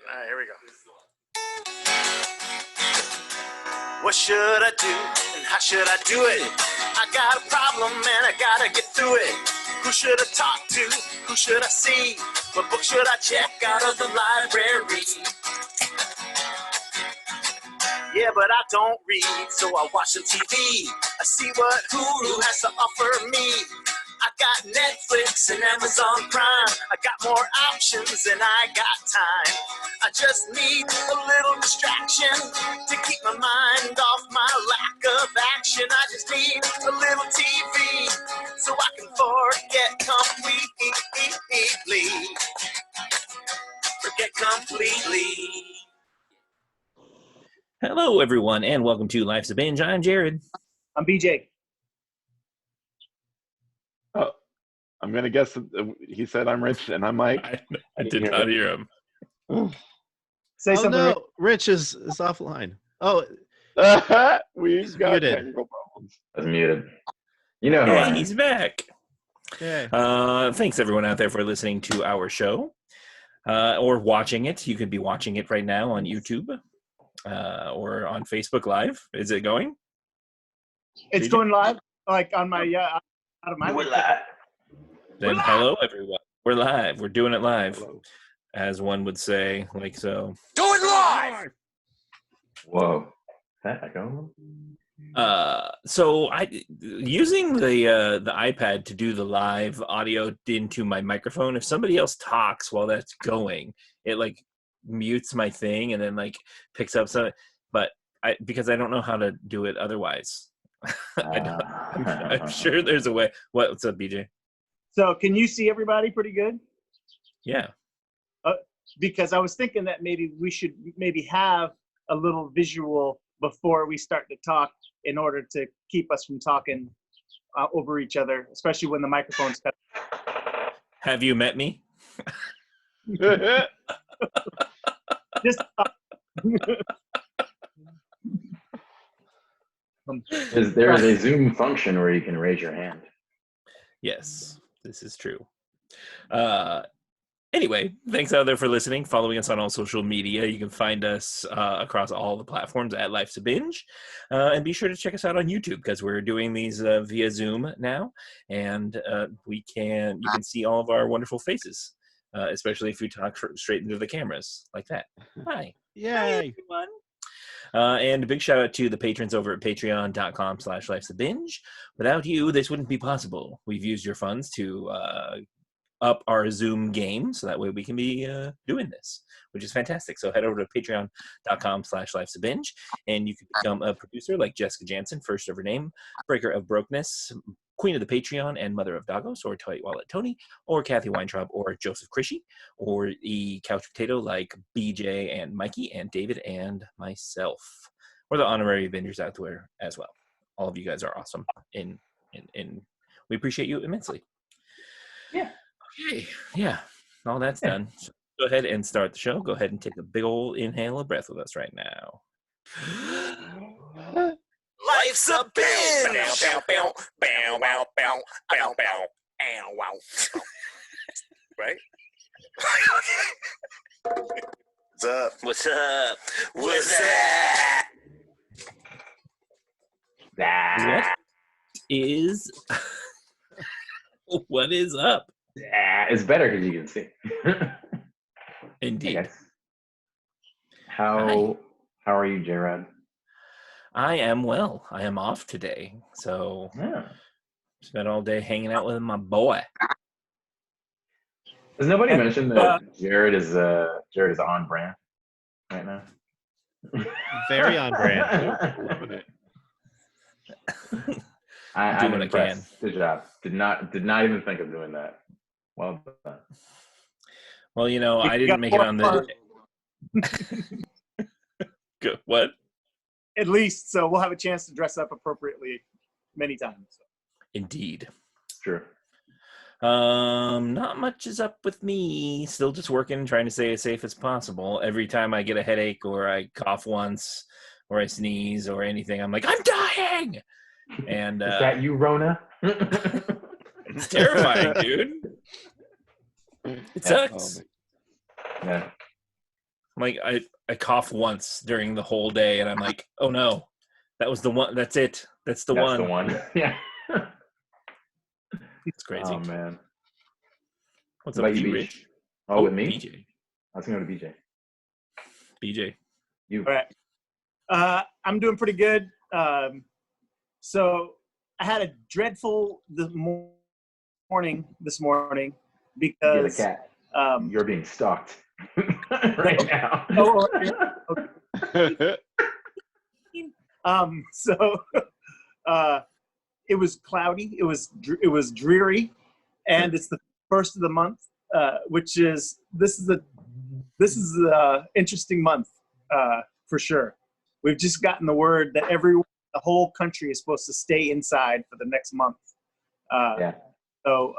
All right, here we go. What should I do and how should I do it? I got a problem and I gotta get through it. Who should I talk to? Who should I see? What book should I check out of the library? Yeah, but I don't read, so I watch some TV. I see what Hulu has to offer me. I got Netflix and Amazon Prime. I got more options than I got time. I just need a little distraction to keep my mind off my lack of action. I just need a little TV so I can forget completely. Forget completely. Hello, everyone, and welcome to Life's a Binge. I'm Jared. I'm BJ. Oh, I'm going to guess that he said I'm Rich, and I'm Mike. I did not hear him. Say something. No, Rich is offline. Oh, We've got muted. technical problems. I was muted. You know who I Hey, am. he's back. okay. Thanks, everyone out there, for listening to our show or watching it. You could be watching it right now on YouTube or on Facebook Live. Is it going? It's going live, like on my out of my. We're live. Then hello, everyone. We're live. We're doing it live, Hello. as one would say, like so. Do it live! Whoa. That echo? So I using the iPad to do the live audio into my microphone. If somebody else talks while that's going, it like mutes my thing and then like picks up some. But because I don't know how to do it otherwise. I'm sure there's a way. What's up, BJ? So can you see everybody pretty good? Yeah. Because I was thinking that maybe we should have a little visual before we start to talk in order to keep us from talking over each other, especially when the microphone's cut. Have you met me? Just There is a Zoom function where you can raise your hand. Yes, this is true. Anyway, thanks out there for listening, following us on all social media. You can find us across all the platforms at Life's a Binge. And be sure to check us out on YouTube because we're doing these via Zoom now. And you can see all of our wonderful faces, especially if you talk straight into the cameras like that. Hi. Yay. Hi, everyone. And a big shout out to the patrons over at patreon.com/lifesabinge. Without you, this wouldn't be possible. We've used your funds to up our Zoom game so that way we can be doing this, which is fantastic. So head over to patreon.com/lifesabinge and you can become a producer like Jessica Jansen, first of her name, Breaker of Brokenness, Queen of the Patreon, and Mother of Dagos, or Tight Wallet Tony, or Kathy Weintraub, or Joseph Krishy, or the Couch Potato like BJ and Mikey and David and myself, or the honorary vendors out there as well. All of you guys are awesome, and we appreciate you immensely. Yeah. Okay, yeah, all that's done. So go ahead and start the show. Go ahead and take a big old inhale of breath with us right now. Life's a binge! Bow, bow, bow, bow, bow, bow, bow, bow, ow, wow. Right? What's up? What's up? What's up? That. What is up? It's better because you can see. Indeed. Hey, guys. How are you, J-Rod? I am well. I am off today, so Yeah. spent all day hanging out with my boy. Has nobody mentioned that Jared is on brand right now? Very on brand. Loving it. I'm what I impressed. Good job. Did not even think of doing that. Well done. Well, you know, I didn't make it on the. Good. What? at least, so we'll have a chance to dress up appropriately many times. Indeed. True. Not much is up with me. Still just working, trying to stay as safe as possible. Every time I get a headache or I cough once or I sneeze or anything, I'm like, I'm dying. And Is that you, Rona? it's terrifying, dude. It sucks. Yeah. I'm like, I cough once during the whole day, and I'm like, oh no, that was the one. That's it. That's the That's one. the one. Yeah. It's crazy. Oh man. What's What up about with you, you, Beach? Rich? Oh, with me? BJ. I was gonna go to BJ. BJ. You. All right. I'm doing pretty good. So I had a dreadful morning this morning You're the because cat. um, You're being stalked right now. oh, so it was cloudy. It was dreary, and it's the first of the month, which is this is a interesting month for sure. We've just gotten the word that the whole country is supposed to stay inside for the next month. Yeah. So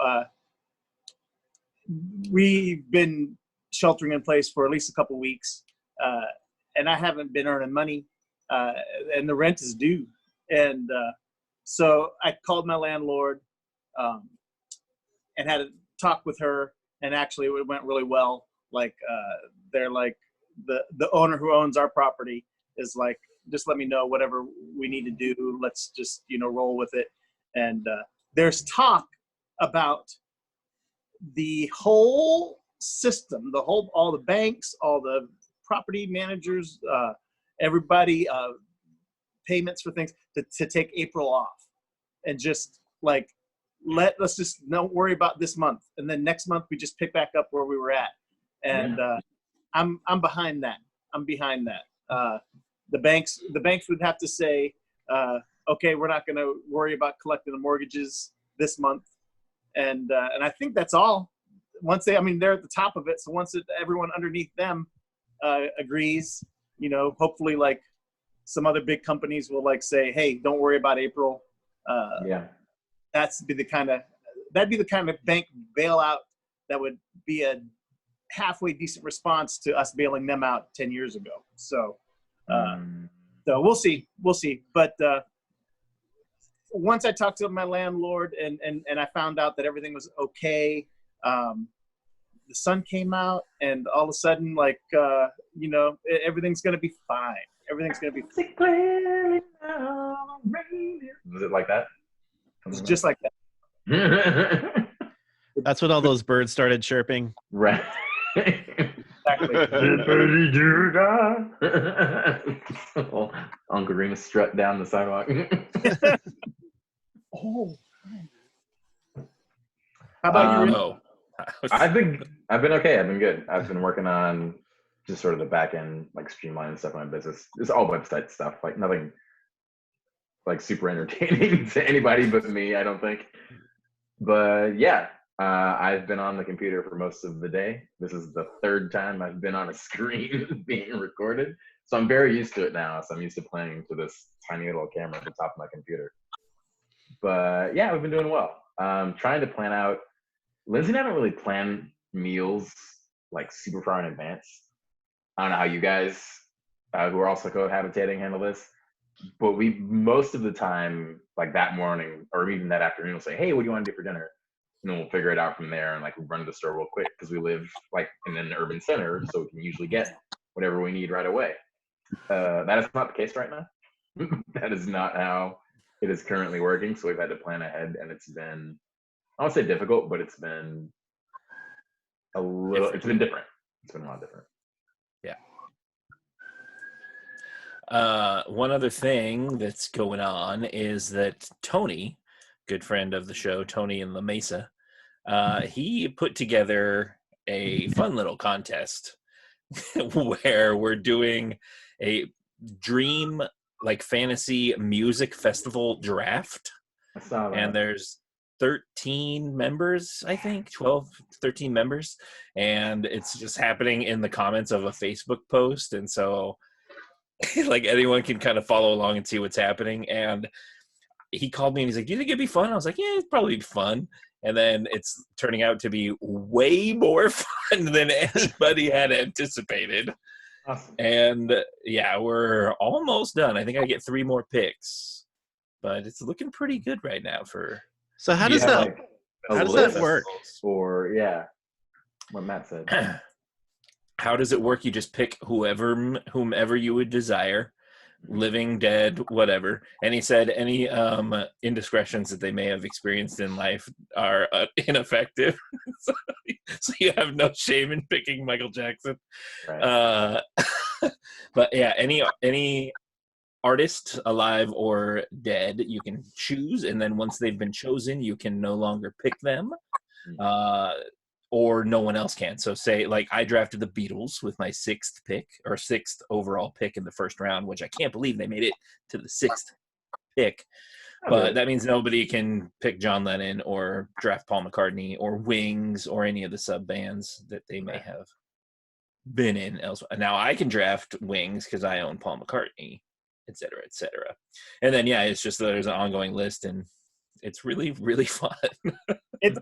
we've been sheltering in place for at least a couple weeks, and I haven't been earning money, and the rent is due. And so I called my landlord and had a talk with her, and actually it went really well. Like they're like the owner who owns our property is like, just let me know whatever we need to do. Let's just roll with it. And there's talk about the whole system, all the banks, all the property managers, everybody, payments for things to take April off, and just like let's just don't worry about this month, and then next month we just pick back up where we were at. And I'm behind that. I'm behind that. The banks would have to say, okay, we're not going to worry about collecting the mortgages this month, and I think that's all. Once they're at the top of it, so once everyone underneath them agrees, hopefully like some other big companies will like say, hey, don't worry about April. Yeah. That'd be the kind of bank bailout that would be a halfway decent response to us bailing them out 10 years ago. So so we'll see. But once I talked to my landlord and I found out that everything was okay, the sun came out, and all of a sudden, like, everything's going to be fine. Everything's going to be fine. Was it like that? It's just like that. That's when all those birds started chirping. Right. Exactly. Uncle Remus strut down the sidewalk. Oh. How about you, Rick? Oh. I've been okay. I've been good. I've been working on just sort of the back end, like streamlining stuff in my business. It's all website stuff, like nothing like super entertaining to anybody but me, I don't think. But yeah, I've been on the computer for most of the day. This is the third time I've been on a screen being recorded. So I'm very used to it now. So I'm used to playing to this tiny little camera at the top of my computer. But yeah, we've been doing well. Trying to plan out. Lindsay and I don't really plan meals like super far in advance. I don't know how you guys who are also cohabitating handle this, but we most of the time, like that morning or even that afternoon, we'll say, hey, what do you want to do for dinner? And then we'll figure it out from there, and like we run to the store real quick because we live like in an urban center, so we can usually get whatever we need right away. That is not the case right now. That is not how it is currently working. So we've had to plan ahead, and it's been, I won't say difficult, but it's been a little, it's been different. It's been a lot different. One other thing that's going on is that Tony, good friend of the show, Tony in La Mesa, he put together a fun little contest where we're doing a dream like fantasy music festival draft. I saw that. And there's 13 members, I think, 12, 13 members. And it's just happening in the comments of a Facebook post. And so like anyone can kind of follow along and see what's happening. And he called me and he's like, do you think it'd be fun? I was like, yeah, it'd probably be fun. And then it's turning out to be way more fun than anybody had anticipated. Awesome. And yeah, we're almost done. I think I get 3 more picks, but it's looking pretty good right now for. So how Do you does have, that like, a how does that list work? Or yeah, what Matt said. How does it work? You just pick whomever you would desire, living, dead, whatever. And he said any indiscretions that they may have experienced in life are ineffective. so you have no shame in picking Michael Jackson. Right. But yeah, any artist, alive or dead, you can choose, and then once they've been chosen, you can no longer pick them. Or no one else can. So say, like, I drafted the Beatles with my sixth overall pick in the first round, which I can't believe they made it to the sixth pick. But that means nobody can pick John Lennon or draft Paul McCartney or Wings or any of the sub bands that they may have been in elsewhere. Now I can draft Wings because I own Paul McCartney, et cetera, et cetera. And then, yeah, it's just there's an ongoing list, and it's really, really fun. It's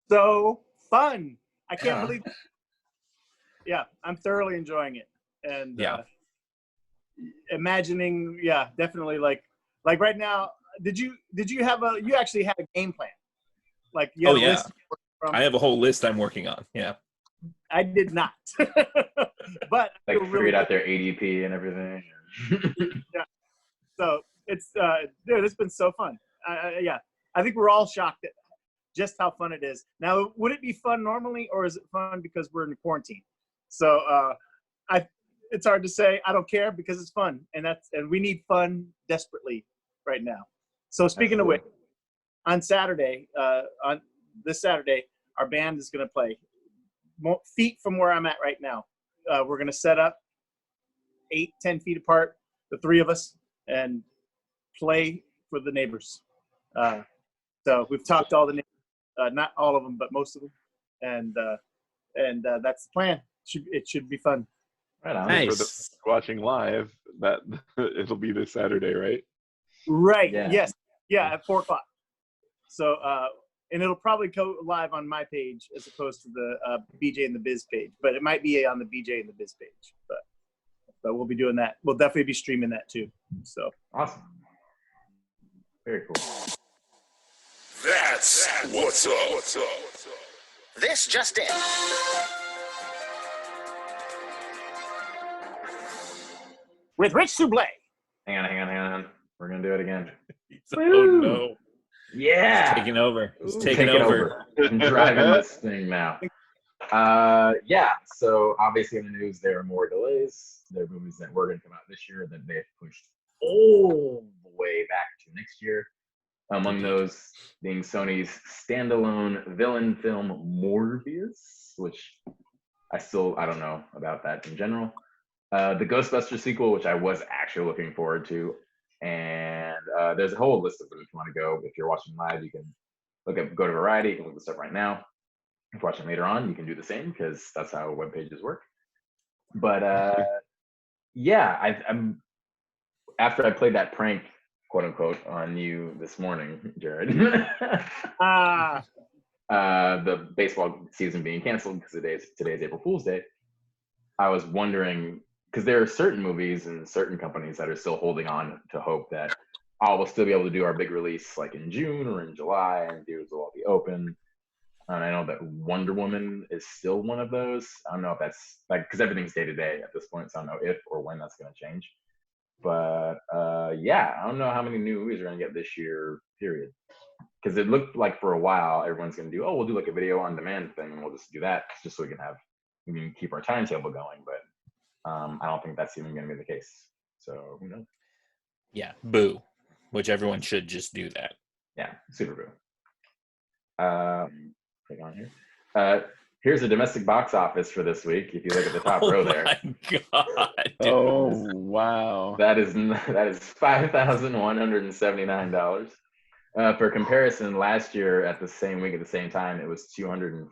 so fun. I can't believe it. Yeah, I'm thoroughly enjoying it. And imagining, definitely like right now, you actually had a game plan? Like you had a list from, I have a whole list I'm working on. Yeah. I did not. But like figured out their ADP and everything. Yeah. So it's dude, it's been so fun. I think we're all shocked at just how fun it is. Now, would it be fun normally, or is it fun because we're in quarantine? So it's hard to say. I don't care because it's fun, and we need fun desperately right now. So speaking of which, on this Saturday, our band is going to play feet from where I'm at right now. We're going to set up 8-10 feet apart, the three of us, and play for the neighbors. So we've talked to all the neighbors. Not all of them, but most of them, and that's the plan. It should be fun. Right on. Nice. For the watching live, that it'll be this Saturday, right? Right. Yeah. Yes. Yeah, at 4:00. So and it'll probably go live on my page as opposed to the BJ and the Biz page, but it might be on the BJ and the Biz page. But we'll be doing that. We'll definitely be streaming that too. So awesome. Very cool. That's what's up. This just in. with Rich Souble. Hang on. We're gonna do it again. Oh no. Yeah. Taking over. It's Ooh, taking over. I'm driving this thing now. So obviously in the news there are more delays. There are movies that were going to come out this year that they've pushed all the way back to next year. Among those being Sony's standalone villain film Morbius, which I don't know about that in general. The Ghostbusters sequel, which I was actually looking forward to. And there's a whole list of them if you want to go. If you're watching live, you can go to Variety, you can look this up right now. If you're watching later on, you can do the same because that's how web pages work. But I'm after I played that prank, quote unquote, on you this morning, Jared. The baseball season being canceled because today's April Fool's Day. I was wondering, because there are certain movies and certain companies that are still holding on to hope that we'll still be able to do our big release like in June or in July, and theaters will all be open. And I know that Wonder Woman is still one of those. I don't know if that's because everything's day to day at this point, so I don't know if or when that's going to change. But I don't know how many new movies are going to get this year, period. Because it looked like for a while everyone's going to do, we'll do like a video on demand thing, and we'll just do that just so we can keep our timetable going. But I don't think that's even going to be the case. So who knows? Yeah, boo. Which everyone should just do that. Yeah, super boo. Click on here. Here's the domestic box office for this week. If you look at the top row there. Oh my god! Dude. Oh wow! That is $5,179. For comparison, last year at the same week at the same time, it was $240,000.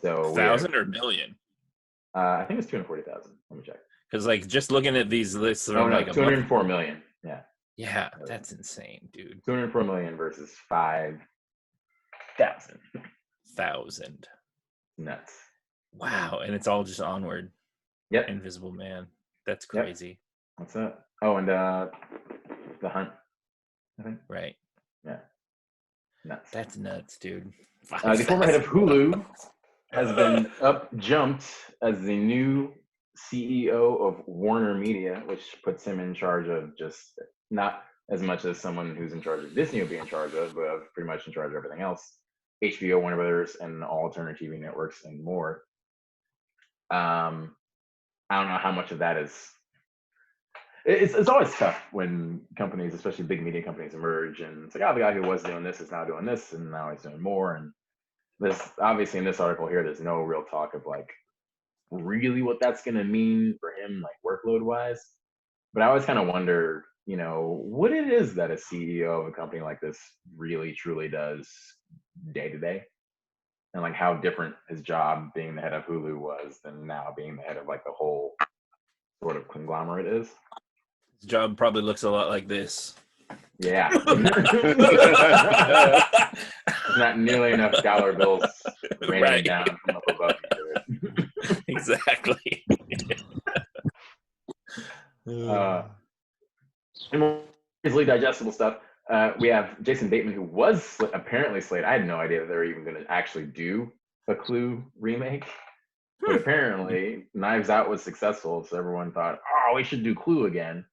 So 1,000 or million? I think it's 240,000. Let me check. Because like just looking at these lists, Oh no, 204 million. Yeah. Yeah, that's insane, dude. 204 million versus 5,000. 1,000. Nuts. Wow, and it's all just Onward. Yep. Invisible Man. That's crazy. What's that? Oh, and The Hunt, I think. Right. Yeah. Nuts. That's nuts, dude. The former head of Hulu has been jumped as the new CEO of Warner Media, which puts him in charge of just not as much as someone who's in charge of Disney would be in charge of, but pretty much in charge of everything else. HBO, Warner Brothers, and all Turner TV networks and more. I don't know how much of that is. It's always tough when companies, especially big media companies, emerge and it's like, oh, the guy who was doing this is now doing this, and now he's doing more. And this, obviously, in this article here, there's no real talk of like really what that's going to mean for him, like workload wise. But I always kind of wonder, what it is that a CEO of a company like this really truly does day to day, and like how different his job being the head of Hulu was than now being the head of like the whole sort of conglomerate is. His job probably looks a lot like this. Yeah. There's not nearly enough dollar bills raining Right. down from up above you. Exactly. And more easily digestible stuff. We have Jason Bateman, who was apparently slated. I had no idea that they were even going to actually do a Clue remake. But apparently, Knives Out was successful, so everyone thought, oh, we should do Clue again.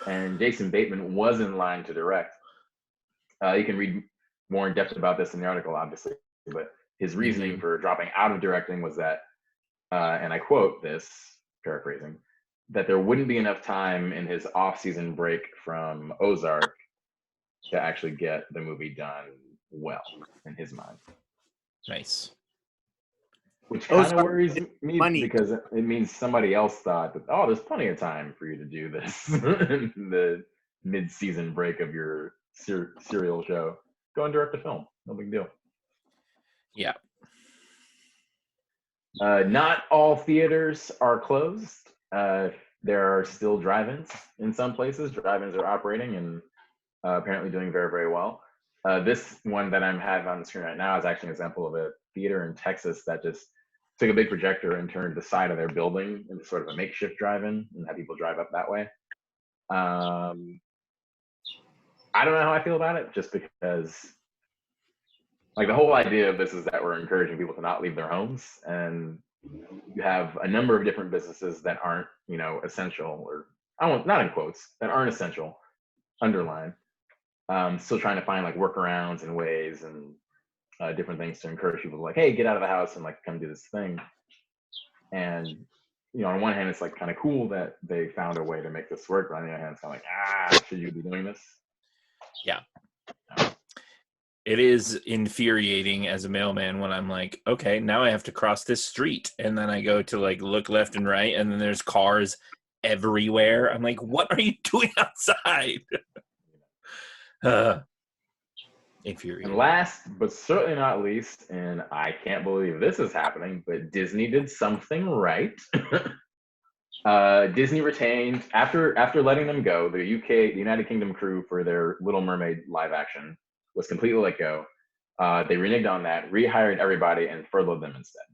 And Jason Bateman was in line to direct. You can read more in depth about this in the article, obviously. But his reasoning for dropping out of directing was that, and I quote this, paraphrasing, that there wouldn't be enough time in his off-season break from Ozark to actually get the movie done well, in his mind. Nice. Which kind of worries me because it means somebody else thought that, oh, there's plenty of time for you to do this in the mid-season break of your serial show. Go and direct a film. No big deal. Yeah. Not all theaters are closed. There are still drive-ins in some places. Drive-ins are operating and apparently doing very, very well. This one that I'm having on the screen right now is actually an example of a theater in Texas that just took a big projector and turned the side of their building into sort of a makeshift drive-in and had people drive up that way. I don't know how I feel about it, just because like the whole idea of this is that we're encouraging people to not leave their homes, and you have a number of different businesses that aren't, essential, or not in quotes, that aren't essential, underline. Still trying to find like workarounds and ways and different things to encourage people to like, hey, get out of the house and like come do this thing. And on one hand, it's like kind of cool that they found a way to make this work, but on the other hand, it's kind of like, should you be doing this? Yeah. It is infuriating as a mailman when I'm like, okay, now I have to cross this street, and then I go to like look left and right, and then there's cars everywhere. I'm like, what are you doing outside? Infuriating. And last but certainly not least, and I can't believe this is happening, but Disney did something right. Disney retained, after letting them go, the United Kingdom crew for their Little Mermaid live action was completely let go. They reneged on that, rehired everybody, and furloughed them instead.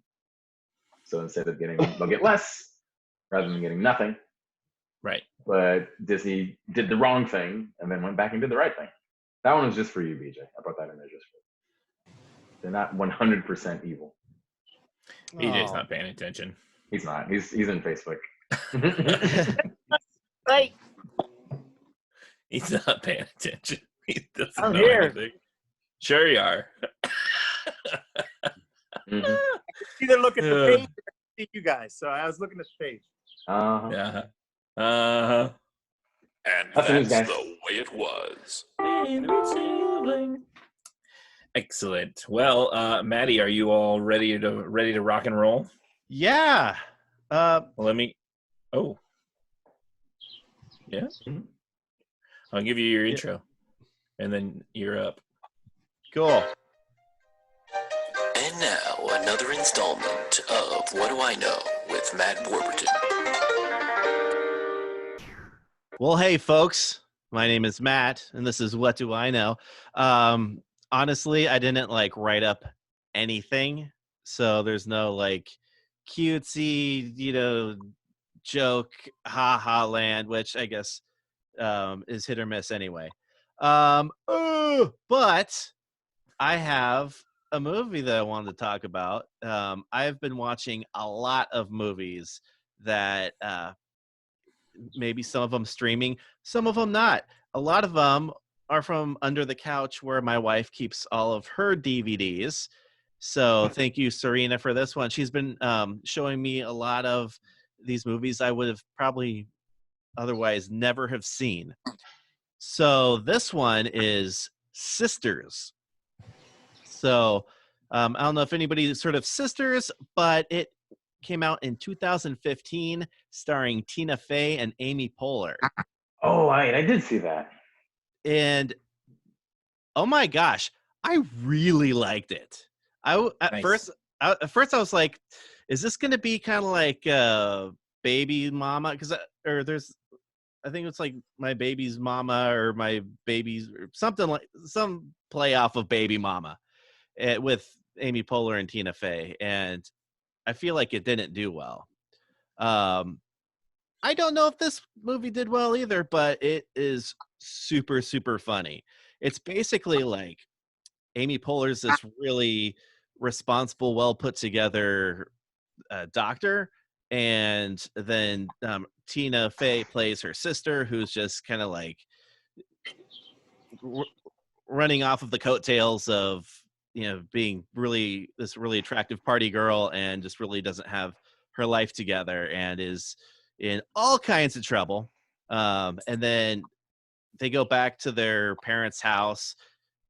So instead of they'll get less rather than getting nothing. Right. But Disney did the wrong thing and then went back and did the right thing. That one was just for you, BJ. I brought that in there just for you. They're not 100% evil. BJ's not paying attention. He's not. He's in Facebook. Right. He's not paying attention. He doesn't I'm know here. anything. Sure you are. Mm-hmm. Either look at the page or see you guys. So I was looking at the page. Uh-huh. Yeah. Uh-huh. And That's that's the news, guys. the way it was. Excellent. Well, Maddie, are you all ready to rock and roll? Yeah. Well, let me. Oh. Yeah. Mhm. I'll give you your intro, and then you're up. Cool. And now, another installment of What Do I Know with Matt Warburton. Well, hey, folks. My name is Matt, and this is What Do I Know? Honestly, I didn't write up anything, so there's no cutesy, joke, ha land, which I guess is hit or miss anyway. But I have a movie that I wanted to talk about. I've been watching a lot of movies that maybe some of them streaming, some of them not. A lot of them are from under the couch where my wife keeps all of her DVDs. So thank you, Serena, for this one. She's been showing me a lot of these movies I would have probably otherwise never have seen. So this one is Sisters. So I don't know if anybody's heard of Sisters, but it came out in 2015, starring Tina Fey and Amy Poehler. Oh, I did see that. And oh my gosh, I really liked it. At Nice. first I was like, is this going to be kind of like Baby Mama? Because I think it's like My Baby's Mama or My Baby's or something, like some play off of Baby Mama with Amy Poehler and Tina Fey, and I feel like it didn't do well. I don't know if this movie did well either, but it is super, super funny. It's basically like Amy Poehler's this really responsible, well put together doctor, and then Tina Fey plays her sister, who's just kind of like running off of the coattails of being really this really attractive party girl, and just really doesn't have her life together and is in all kinds of trouble. And then they go back to their parents' house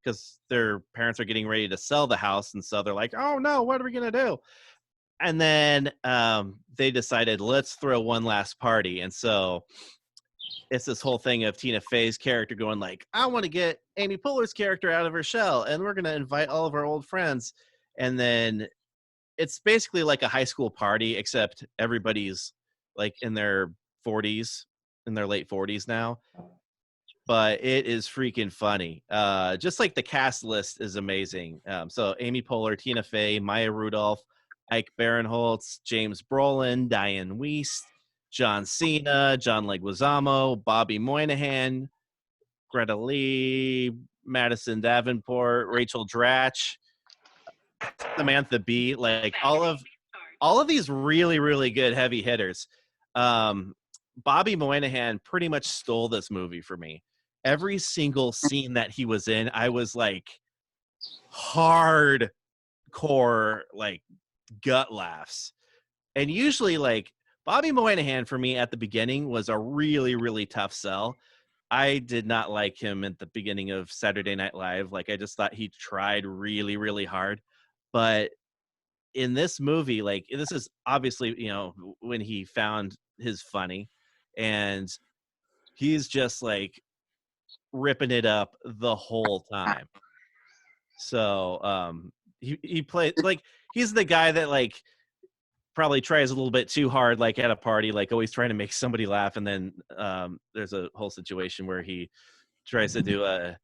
because their parents are getting ready to sell the house, and so they're like, oh no, what are we gonna do? And then they decided, let's throw one last party. And so it's this whole thing of Tina Fey's character going like, I want to get Amy Poehler's character out of her shell, and we're going to invite all of our old friends. And then it's basically like a high school party, except everybody's like in their 40s, in their late 40s now. But it is freaking funny. Just like the cast list is amazing. So Amy Poehler, Tina Fey, Maya Rudolph, Ike Barinholtz, James Brolin, Diane Wiest, John Cena, John Leguizamo, Bobby Moynihan, Greta Lee, Madison Davenport, Rachel Dratch, Samantha Bee, like all of these really, really good heavy hitters. Bobby Moynihan pretty much stole this movie for me. Every single scene that he was in, I was like hardcore, like gut laughs. And usually like Bobby Moynihan for me at the beginning was a really, really tough sell. I did not like him at the beginning of Saturday Night Live. Like I just thought he tried really, really hard. But in this movie, like this is obviously, when he found his funny, and he's just like ripping it up the whole time. So he played like he's the guy that like probably tries a little bit too hard, like at a party, like always trying to make somebody laugh, and then there's a whole situation where he tries to do a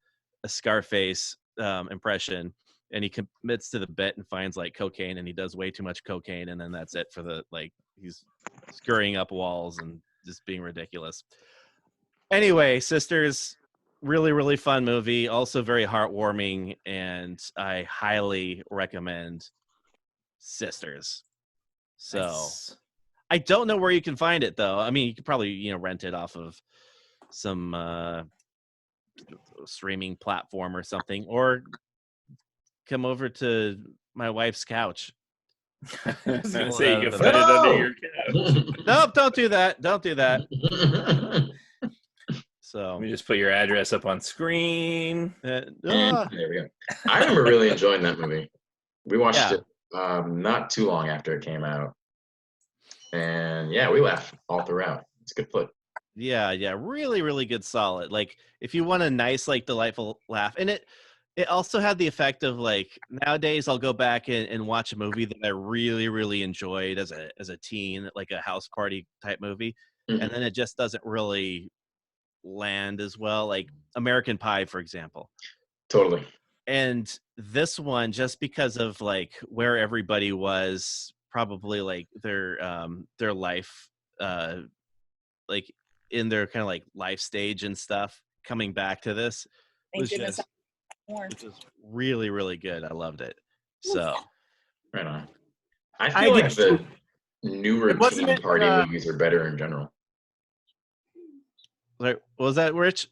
Scarface impression, and he commits to the bit and finds like cocaine, and he does way too much cocaine, and then that's it for the like he's scurrying up walls and just being ridiculous. Anyway, Sisters, really, really fun movie, also very heartwarming, and I highly recommend Sisters. So Nice. I don't know where you can find it though. I mean, you could probably, rent it off of some streaming platform or something, or come over to my wife's couch. I was gonna Pull it say out you of can the put it bag. under your couch. Nope, don't do that. Don't do that. So Let me just put your address up on screen. There we go. I remember really enjoying that movie. We watched it not too long after it came out. And yeah, we laughed all throughout. It's a good flick. Yeah, really, really good, solid. Like if you want a nice, like delightful laugh, and it also had the effect of like nowadays I'll go back and watch a movie that I really, really enjoyed as a teen, like a house party type movie, and then it just doesn't really land as well, like American Pie, for example. Totally. And this one, just because of like where everybody was, probably like their life, like in their kind of like life stage and stuff, coming back to this was just really, really good. I loved it. So Right on. I I feel did like the too. newer Wasn't teen it, party movies are better in general. like, what was that, Rich?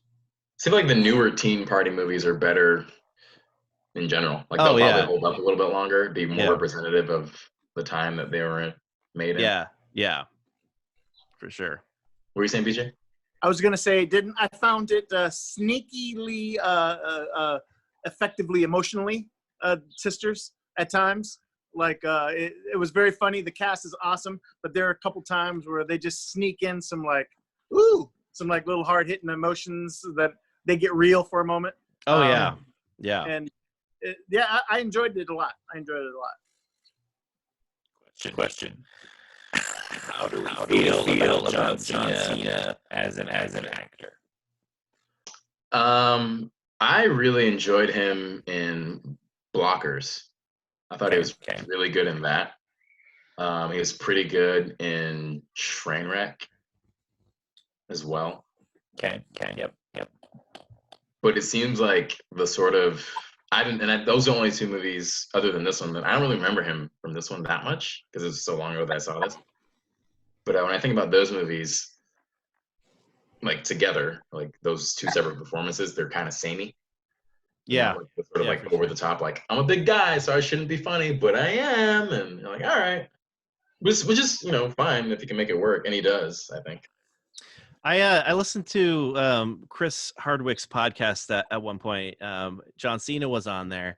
I feel like the newer teen party movies are better in general. Like Oh, they'll probably yeah. hold up a little bit longer, be more Yeah. representative of the time that they were made in. Yeah, for sure. What were you saying, BJ? I was gonna say, I found it sneakily, effectively, emotionally, sisters at times. Like it was very funny. The cast is awesome, but there are a couple times where they just sneak in some like, some like little hard hitting emotions that they get real for a moment. Oh, yeah. And I enjoyed it a lot. Question. How do we feel about John Cena as an actor? I really enjoyed him in Blockers. I thought he was really good in that. He was pretty good in Trainwreck as well. Okay. Yep. But it seems like the sort of those are the only two movies other than this one that I don't really remember him from this one that much because it was so long ago that I saw this. But when I think about those movies, like together, like those two separate performances, they're kind of samey. Yeah. Like the sort of like over the top, like I'm a big guy, so I shouldn't be funny, but I am, and you're like, all right, which is fine if you can make it work, and he does, I think. I listened to Chris Hardwick's podcast at one point. John Cena was on there,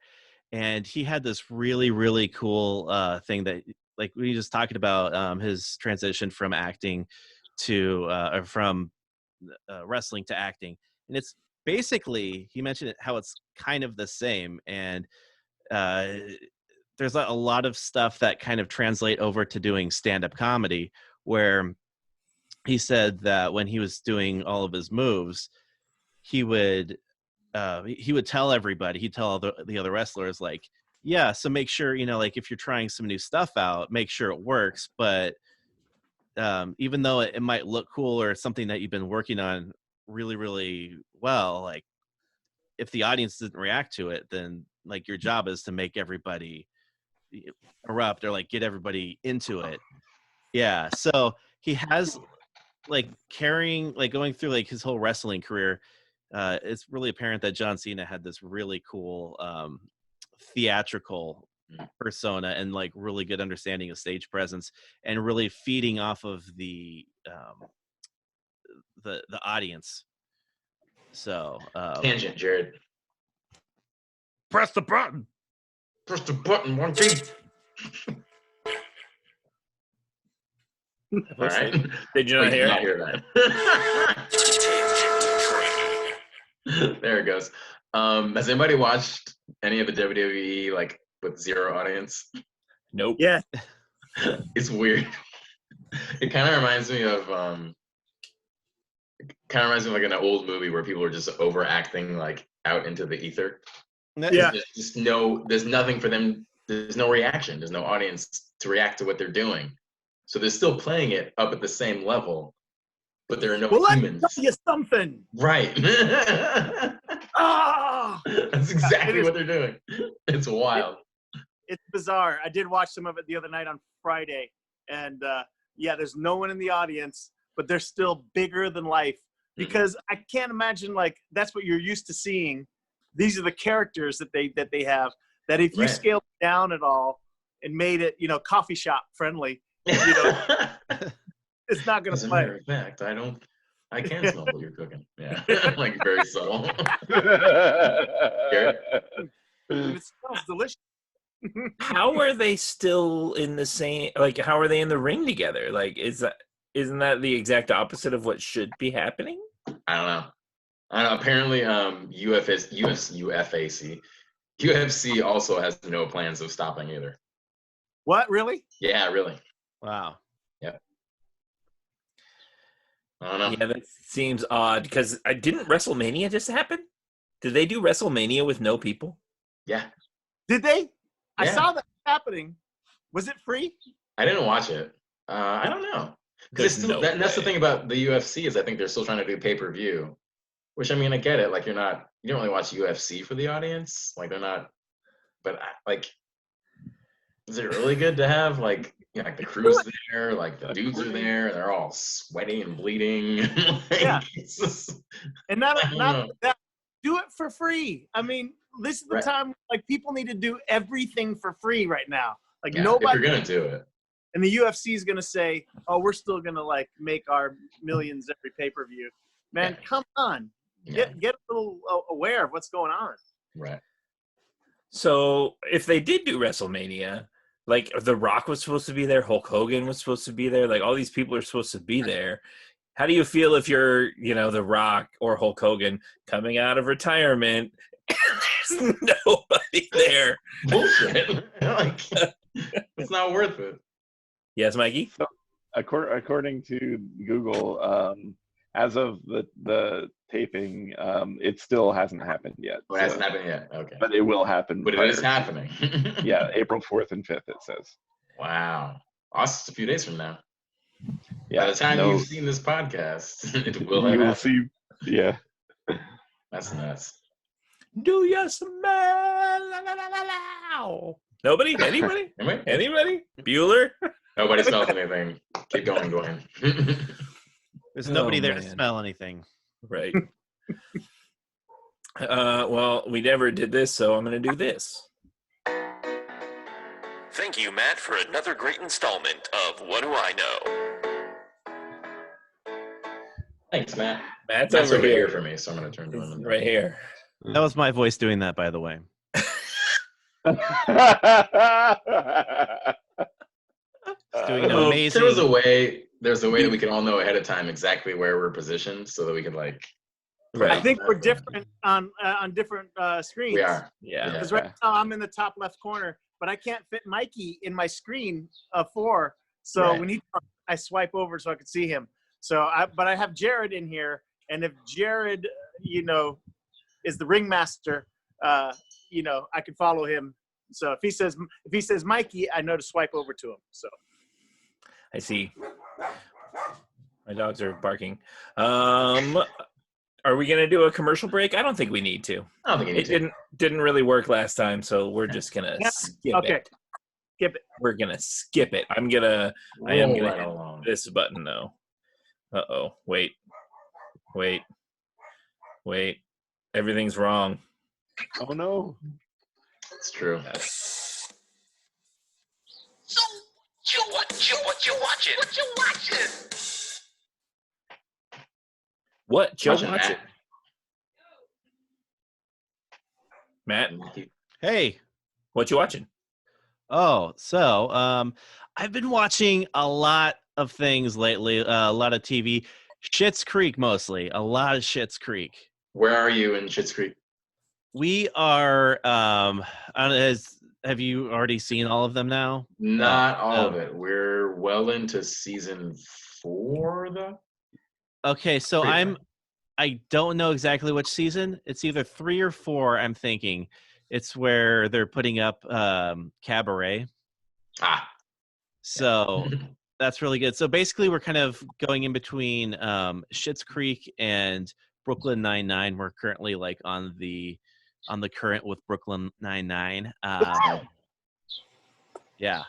and he had this really, really cool thing that, like, we just talking about his transition from acting to or from wrestling to acting, and it's basically, he mentioned it, how it's kind of the same, and there's a lot of stuff that kind of translate over to doing stand-up comedy, where he said that when he was doing all of his moves, he would tell everybody, he'd tell the other wrestlers, like, yeah, so make sure, like, if you're trying some new stuff out, make sure it works. But even though it might look cool or something that you've been working on really, really well, like, if the audience didn't react to it, then, like, your job is to make everybody erupt or, like, get everybody into it. Yeah. So he has, like, going through, like, his whole wrestling career, it's really apparent that John Cena had this really cool theatrical persona and, like, really good understanding of stage presence, and really feeding off of the audience. So Tangent, Jared. press the button. Press the button, one G. All right. Did you not hear? Not hear that. There it goes. Has anybody watched any of the WWE, like, with zero audience? Nope. Yeah. It's weird. It kind of reminds me of like an old movie where people are just overacting, like, out into the ether. Yeah. There's nothing for them. There's no reaction. There's no audience to react to what they're doing. So they're still playing it up at the same level, but there are no humans. Let's tell you something. Right. That's exactly what they're doing. It's wild. It's bizarre. I did watch some of it the other night on Friday, and there's no one in the audience, but they're still bigger than life, because I can't imagine, like, that's what you're used to seeing. These are the characters that they have, that if you scale it down at all and made it, coffee shop friendly, it's not going to play. As a matter of fact, I can smell what you're cooking. Yeah. Like, very subtle. It smells delicious. How are they still in the same, like, how are they in the ring together? Like, isn't that the exact opposite of what should be happening? I don't know. Apparently, UFC also has no plans of stopping either. What, really? Yeah, really. Wow. Yep. I don't know. Yeah, that seems odd, because didn't WrestleMania just happen? Did they do WrestleMania with no people? Yeah. Did they? Yeah. I saw that happening. Was it free? I didn't watch it. I don't know. That's the thing about the UFC, is I think they're still trying to do pay-per-view, which, I mean, I get it. Like, you don't really watch UFC for the audience. Like, they're not, but like, Is it really good to have like like the crew's there, like the dudes are there, they're all sweaty and bleeding. Yeah. It's just, And I don't not know. that, do it for free. I mean, this is the Right. time, like, people need to do everything for free right now. Like, Yeah, if nobody you're gonna do it. and the UFC is gonna say, "Oh, we're still gonna like make our millions every pay-per-view." Man, Yeah. come on, Yeah, get a little aware of what's going on. right. So if they did do WrestleMania, like The Rock was supposed to be there, Hulk Hogan was supposed to be there, like all these people are supposed to be there. How do you feel if you're, The Rock or Hulk Hogan coming out of retirement? There's nobody there. Bullshit. Like, it's not worth it. Yes, Mikey? So, according to Google, as of the taping, it still hasn't happened yet. Oh, it hasn't happened yet. Okay. But it will happen. But it is happening. Yeah, April 4th and 5th, it says. Wow. Awesome. It's a few days from now. Yeah. By the time you've seen this podcast, it will have you will happened. see. Yeah. That's nuts. Do you smell? Nobody? Anybody? Anybody? Bueller? Nobody smells anything. Keep going, Dwayne. There's nobody there to man. smell anything. Right. Well, we never did this, so I'm going to do this. Thank you, Matt, for another great installment of What Do I Know? Thanks, Matt. Matt's That's over over here here. for me, so I'm going to turn to him. Right here. That was my voice doing that, by the way. It's doing Oh, amazing. There's a way that we can all know ahead of time exactly where we're positioned so that we can like. Right. I think we're different on different screens. We are. Yeah. Because right now I'm in the top left corner, but I can't fit Mikey in my screen of 4. So Right. when I swipe over so I can see him. But I have Jared in here, and if Jared, is the ringmaster, I can follow him. So if he says Mikey, I know to swipe over to him. So I see. My dogs are barking. Are we gonna do a commercial break? I don't think we need to. I don't think you need It to. didn't really work last time, so we're just gonna skip okay. it. Skip it. We're gonna skip it. I am gonna Roll right hit along. this button though. Uh-oh. Wait. Everything's wrong. Oh no. It's true. So, what you watching? What you watching? What? Joe, Watching watch it. Matt, Hey. what you watching? Oh, so I've been watching a lot of things lately, a lot of TV. Schitt's Creek mostly, a lot of Schitt's Creek. Where are you in Schitt's Creek? We are have you already seen all of them now? Not all no. of it. We're well into season 4, though. Okay, so Pretty I don't know exactly which season. It's either 3 or 4, I'm thinking. It's where they're putting up Cabaret. Ah. So that's really good. So basically we're kind of going in between Schitt's Creek and Brooklyn Nine-Nine. We're currently like on the current with Brooklyn Nine-Nine. Yeah.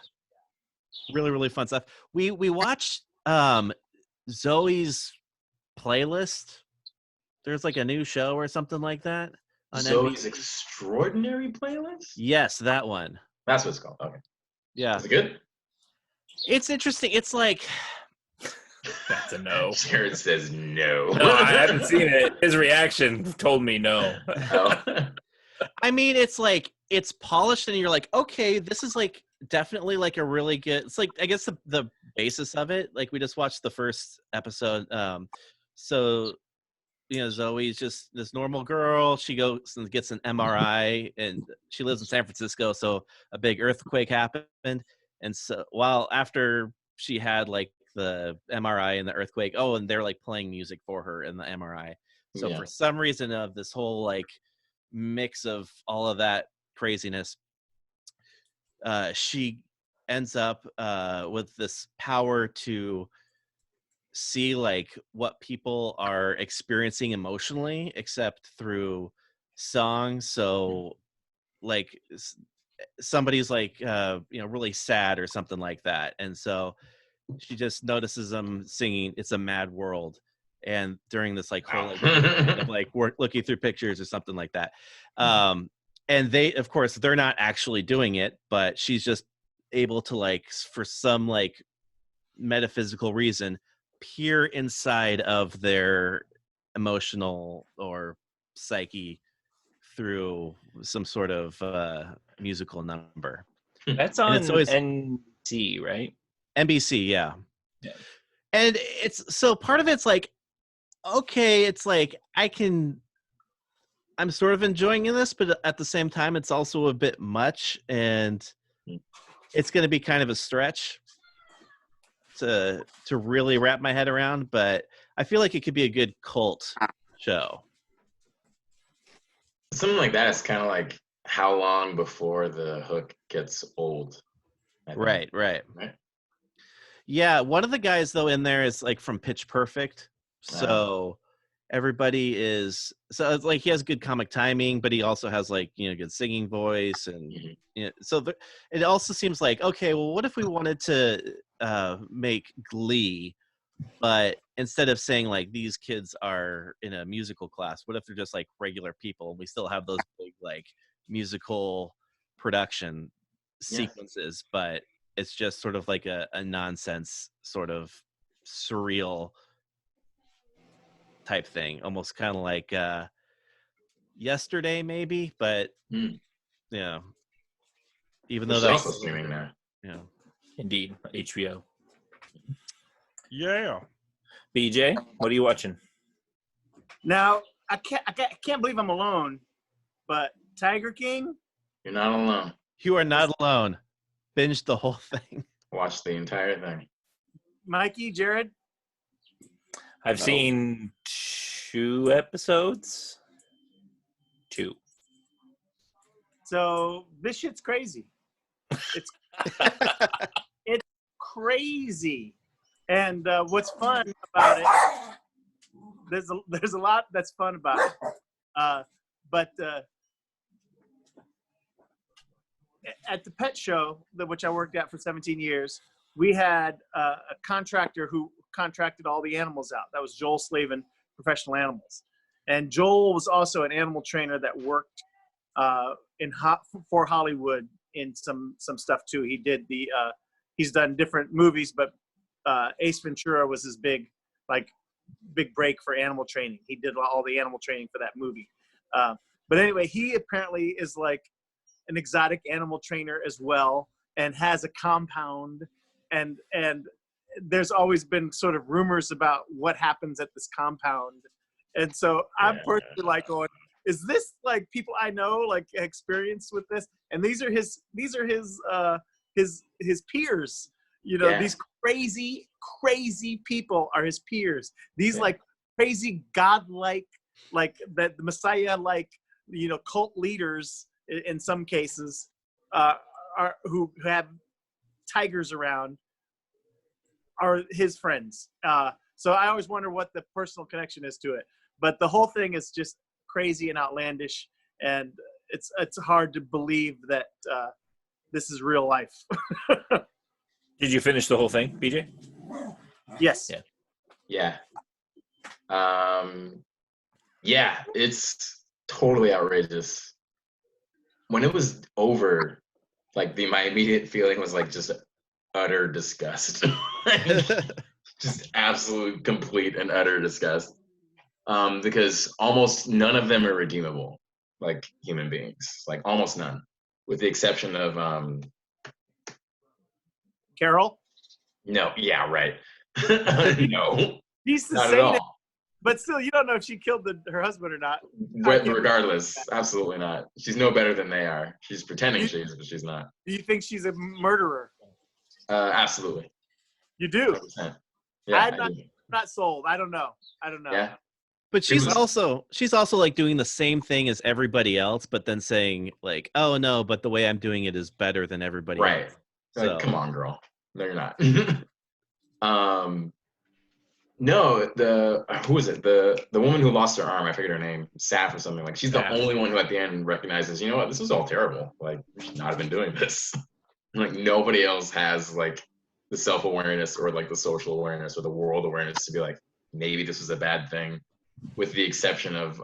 Really, really fun stuff. We watched Zoe's Playlist. There's like a new show or something like that on Zoe's NBC. Extraordinary Playlist? Yes, that one. That's what it's called. Okay. Yeah. Is it good? It's interesting. It's like That's a no. Jared says no. No, I haven't seen it. His reaction told me no. Oh. I mean, it's like it's polished and you're like, okay, this is like definitely like a really good, it's like I guess the basis of it. Like we just watched the first episode. So Zoe's just this normal girl. She goes and gets an MRI and she lives in San Francisco, so a big earthquake happened. And so after she had like the MRI and the earthquake, and they're like playing music for her in the MRI. So Yeah. for some reason of this whole like mix of all of that craziness, she ends up with this power to see like what people are experiencing emotionally, except through song. So like somebody's like really sad or something like that, and so she just notices them singing "It's a Mad World," and during this like whole like, kind of like looking through pictures or something like that. And they, of course, they're not actually doing it, but she's just able to like, for some like metaphysical reason, peer inside of their emotional or psyche through some sort of musical number. That's And on it's always NBC, right? NBC, yeah. Yeah. And it's so part of it's like, okay, it's like I'm sort of enjoying this, but at the same time, it's also a bit much, and it's going to be kind of a stretch to really wrap my head around. But I feel like it could be a good cult show. Something like that is kind of like how long before the hook gets old. I think. Right. Yeah, one of the guys though in there is like from Pitch Perfect, so everybody is it's like he has good comic timing, but he also has like good singing voice, and so it also seems like, okay, well, what if we wanted to make Glee, but instead of saying like these kids are in a musical class, what if they're just like regular people and we still have those big like musical production sequences, but it's just sort of like a nonsense sort of surreal type thing, almost kind of like Yesterday maybe, but yeah, even though that's that's also streaming now. Yeah, Indeed, HBO. yeah. BJ, what are you watching? Now, I can't believe I'm alone, but Tiger King. You're not alone. You are not alone. Binge the whole thing. Watch the entire thing. Mikey, Jared. I've seen 2 episodes. 2. So this shit's crazy. It's it's crazy. And what's fun about it? There's a lot that's fun about it. But at the pet show, which I worked at for 17 years, we had a contractor who contracted all the animals out. That was Joel Slavin, Professional Animals. And Joel was also an animal trainer that worked for Hollywood in some stuff too. He did he's done different movies, but Ace Ventura was his big break for animal training. He did all the animal training for that movie. But anyway, he apparently is like an exotic animal trainer as well, and has a compound, and there's always been sort of rumors about what happens at this compound. And so I'm personally like going, is this like people I know like experienced with this? And these are his peers. These crazy people are his peers. These like crazy godlike, like the Messiah, like cult leaders in some cases, are who have tigers around, are his friends. So I always wonder what the personal connection is to it. But the whole thing is just crazy and outlandish, and it's hard to believe that this is real life. Did you finish the whole thing, BJ? Yes. Yeah. Yeah, it's totally outrageous. When it was over, like my immediate feeling was like just utter disgust. Just absolute, complete, and utter disgust. Because almost none of them are redeemable, like human beings. Like almost none, with the exception of Carol? No, yeah, right. No, He's the not at same. all. But still, you don't know if she killed her husband or not. Regardless, absolutely not. She's no better than they are. She's pretending she is, but she's not. Do you think she's a murderer? Absolutely. You do? 100%. Yeah, I'm not sold. I don't know. Yeah. But she's also like doing the same thing as everybody else, but then saying like, "Oh no, but the way I'm doing it is better than everybody else." Right. Like, come on, girl. No, you're not. No, who was it? The woman who lost her arm. I forget her name. Saf or something. Like she's the Saf. only one who at the end recognizes, you know what, this is all terrible. Like we should not have been doing this. Like nobody else has like the self-awareness or like the social awareness or the world awareness to be like, maybe this is a bad thing, with the exception of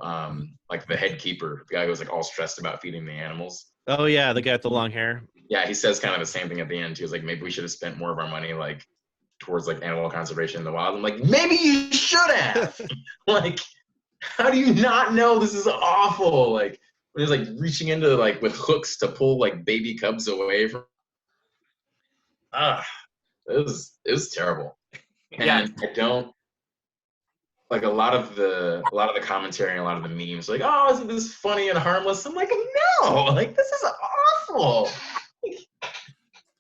like the head keeper, the guy who was like all stressed about feeding the animals. Oh yeah, the guy with the long hair. Yeah, he says kind of the same thing at the end. He was like, maybe we should have spent more of our money like towards like animal conservation in the wild. I'm like, maybe you should have. Like, how do you not know this is awful? Like when he's like reaching into like with hooks to pull like baby cubs away from it was terrible. And Yeah. I don't like a lot of the commentary and a lot of the memes like, oh, isn't this funny and harmless? I'm like, no, like this is awful. Like,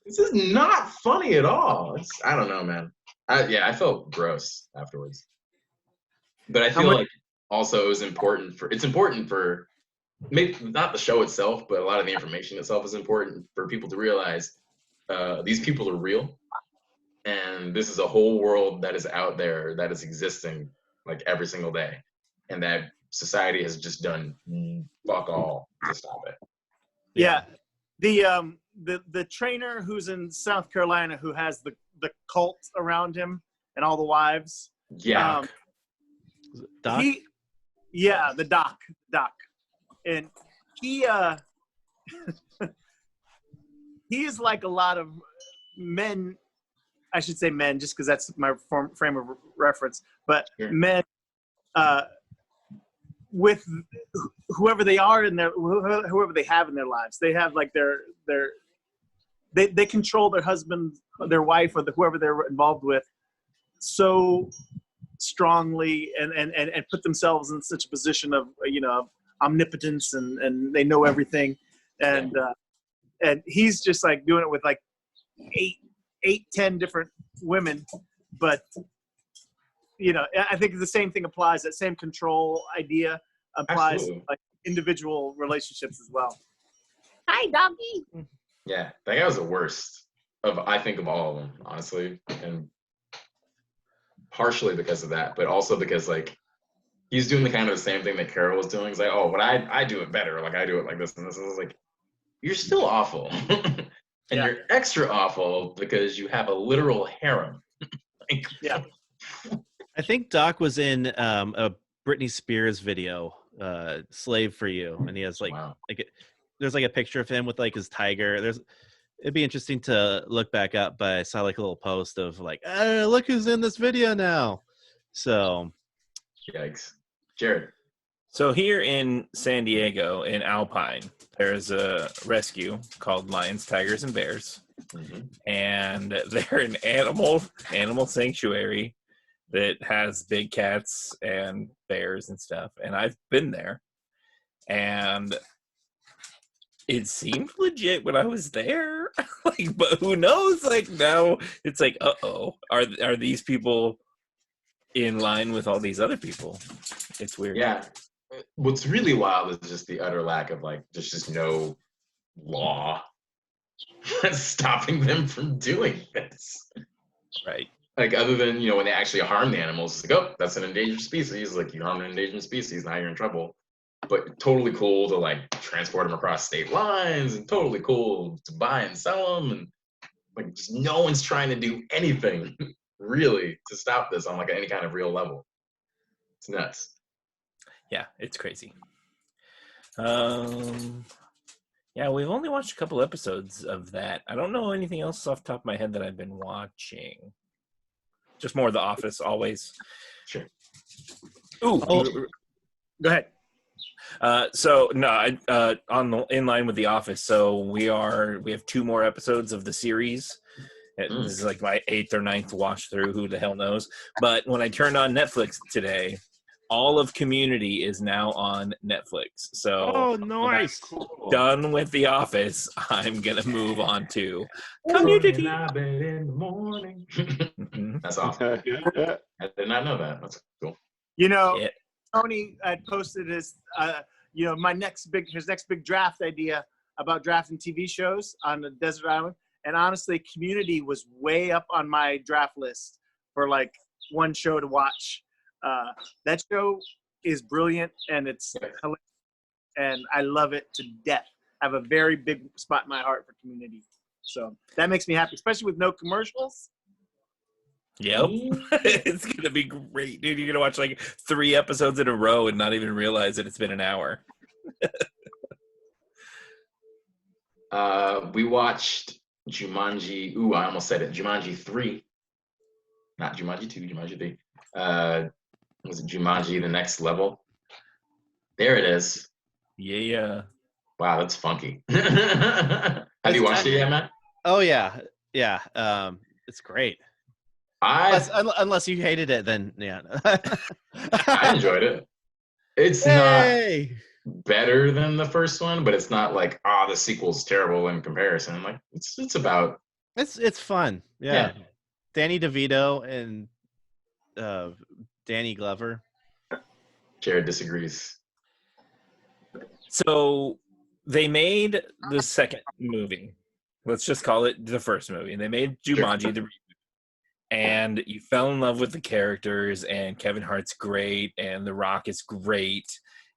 this is not funny at all. I don't know, man. I felt gross afterwards. But I feel like also it's important for maybe not the show itself, but a lot of the information itself is important for people to realize these people are real, and this is a whole world that is out there that is existing like every single day, and that society has just done fuck all to stop it. Yeah. The trainer who's in South Carolina who has the cult around him and all the wives. Yeah. Doc? The doc. And he he is like a lot of men, I should say men just because that's my frame of reference, but Sure. men with whoever they are in their, whoever they have in their lives. They have like they control their husband, their wife, or whoever they're involved with so strongly and put themselves in such a position of, omnipotence and they know everything. And he's just like doing it with like 10 different women. But, I think the same thing applies. That same control idea applies Absolutely. to like individual relationships as well. Hi, doggy. Yeah, that guy was the worst I think of all of them, honestly, and partially because of that, but also because like he's doing the kind of the same thing that Carol was doing. He's like, oh, but I do it better. Like I do it like this and this. And it's like, you're still awful, and you're extra awful because you have a literal harem. Like, Yeah. I think Doc was in a Britney Spears video, "Slave for You," and he has like wow. there's like a picture of him with like his tiger. It'd be interesting to look back up, but I saw like a little post of like, look who's in this video now. So, Yikes, Jared. So here in San Diego, in Alpine, there's a rescue called Lions, Tigers, and Bears, and they're an animal sanctuary that has big cats and bears and stuff. And I've been there, and it seemed legit when I was there. Like, but who knows? Like now, it's like, are these people in line with all these other people? It's weird. Yeah. What's really wild is just the utter lack of like there's just no law stopping them from doing this. Right. Like other than, when they actually harm the animals, it's like, oh, that's an endangered species. Like you harm an endangered species, now you're in trouble. But totally cool to like transport them across state lines, and totally cool to buy and sell them, and like just no one's trying to do anything really to stop this on like any kind of real level. It's nuts. Yeah, it's crazy. Yeah, we've only watched a couple episodes of that. I don't know anything else off the top of my head that I've been watching. Just more The Office, always. Sure. Ooh, Go ahead. In line with The Office. So we have 2 more episodes of the series. This is like my 8th or 9th watch through. Who the hell knows? But when I turned on Netflix today, all of Community is now on Netflix. So nice. Done with The Office. I'm gonna move on to Community. In the morning. That's awesome. I did not know that. That's cool. Tony had posted his his next big draft idea about drafting TV shows on the desert island. And honestly, Community was way up on my draft list for like one show to watch. That show is brilliant, and it's hilarious, and I love it to death. I have a very big spot in my heart for Community. So that makes me happy, especially with no commercials. Yep. It's going to be great, dude. You're going to watch like 3 episodes in a row and not even realize that it's been an hour. We watched Jumanji. Ooh, I almost said it. Jumanji 3. Not Jumanji 2, Jumanji 3. Was it Jumanji The Next Level? There it is. Yeah. Wow, that's funky. Have you watched it yet, Matt? Oh yeah. It's great. Unless you hated it, then yeah. I enjoyed it. It's not better than the first one, but it's not like the sequel's terrible in comparison. Like it's about it's fun. Yeah. Danny DeVito and Danny Glover. Jared disagrees. So they made the second movie. Let's just call it the first movie. And they made Jumanji the reboot. And you fell in love with the characters, and Kevin Hart's great, and The Rock is great.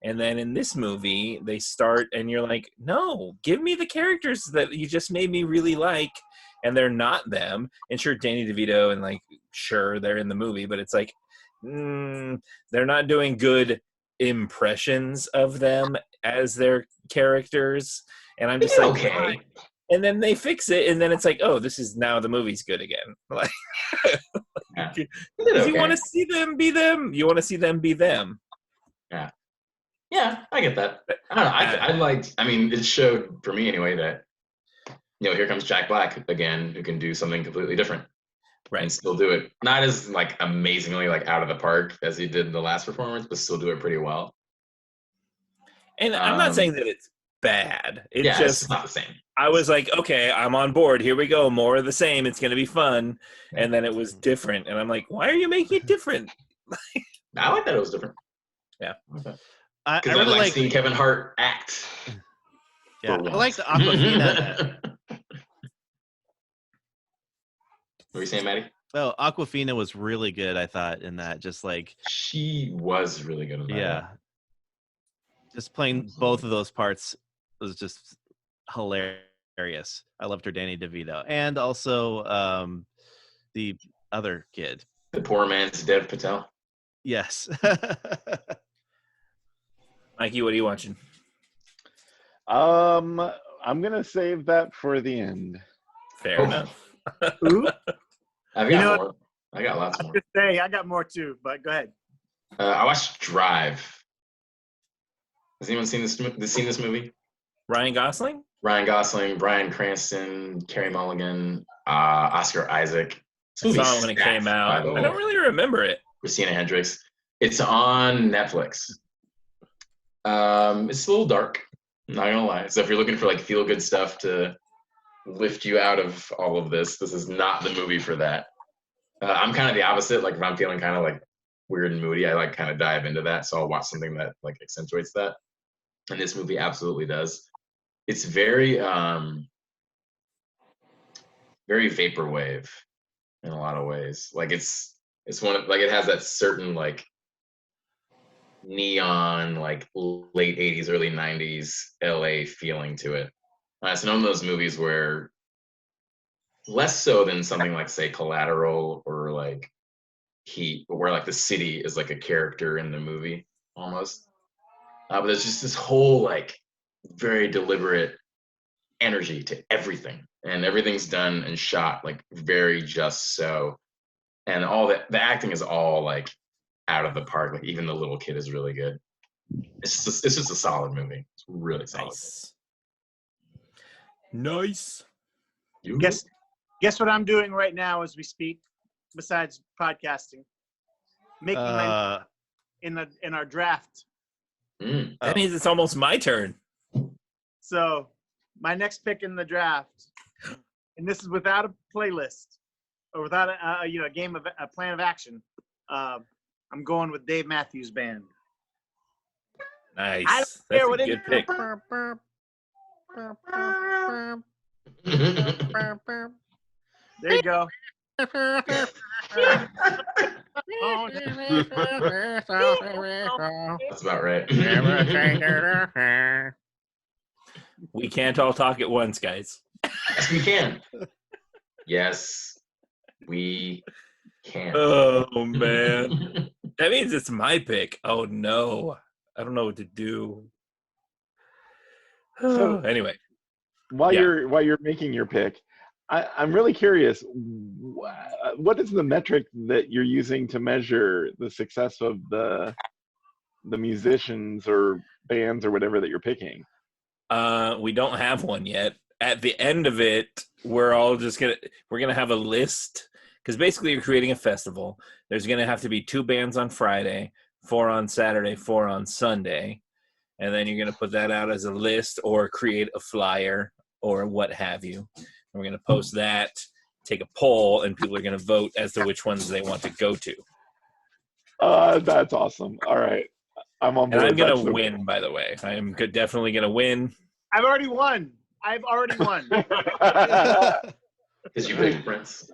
And then in this movie, they start, and you're like, no, give me the characters that you just made me really like, and they're not them. And sure, Danny DeVito, and like, sure, they're in the movie, but it's like, they're not doing good impressions of them as their characters. And I'm just like, okay. And then they fix it, and then it's like, oh, this is now the movie's good again. Like, you want to see them be them. You want to see them be them. Yeah, I get that. I don't know. I liked. I mean, it showed for me anyway that here comes Jack Black again, who can do something completely different, right? And still do it not as like amazingly like out of the park as he did in the last performance, but still do it pretty well. And I'm not saying that it's bad. It's not the same. I was like, okay, I'm on board. Here we go. More of the same. It's going to be fun. And then it was different. And I'm like, why are you making it different? I like that it was different. Yeah. Because I really like seeing Kevin Hart act. Yeah, I like the Aquafina. What were you saying, Maddie? Oh, Aquafina was really good, I thought, in that. Just like she was really good in that. Yeah. Just playing both of those parts was just hilarious. I loved her Danny DeVito. And also the other kid. The poor man's Dev Patel. Yes. Mikey, what are you watching? I'm gonna save that for the end. Fair enough. I've got more. I got lots more. I got more too, but go ahead. I watched Drive. Has anyone seen this movie? Ryan Gosling? Ryan Gosling, Bryan Cranston, Carey Mulligan, Oscar Isaac. I saw it when it came out. I don't really remember it. Christina Hendricks. It's on Netflix. It's a little dark, I'm not gonna lie. So if you're looking for like feel good stuff to lift you out of all of this is not the movie for that. I'm kind of the opposite. Like if I'm feeling kind of like weird and moody, I like kind of dive into that. So I'll watch something that like accentuates that. And this movie absolutely does. It's very, very vaporwave in a lot of ways. Like it's one of like it has that certain like neon like late 80s early 90s LA feeling to it. It's one of those movies where less so than something like say Collateral or like Heat, but where like the city is like a character in the movie almost. But there's just this whole like very deliberate energy to everything, and everything's done and shot like very just so, and all the acting is all like out of the park. Like even the little kid is really good. It's just a solid movie. It's really solid. Nice. Guess what I'm doing right now as we speak, besides podcasting? Making my in our draft. That means it's almost my turn. So my next pick in the draft, and this is without a playlist or without a plan of action. I'm going with Dave Matthews Band. Nice. I don't care what a good pick. There you go. That's about right. We can't all talk at once, guys. Yes, we can. Yes, we can. Oh man, that means it's my pick. Oh no, I don't know what to do. So- Anyway, While Yeah. you're making your pick, I'm really curious. What is the metric that you're using to measure the success of the musicians or bands or whatever that you're picking? we don't have one yet. At the end of it, we're gonna have a list because basically you're creating a festival. There's gonna have to be 2 bands on Friday, 4 on Saturday, 4 on Sunday, and then you're gonna put that out as a list or create a flyer or what have you. And we're gonna post that, take a poll, and people are gonna vote as to which ones they want to go to. That's awesome. All right, I'm on And board. I'm gonna win, by the way. I am definitely gonna win. I've already won. Because you picked Prince.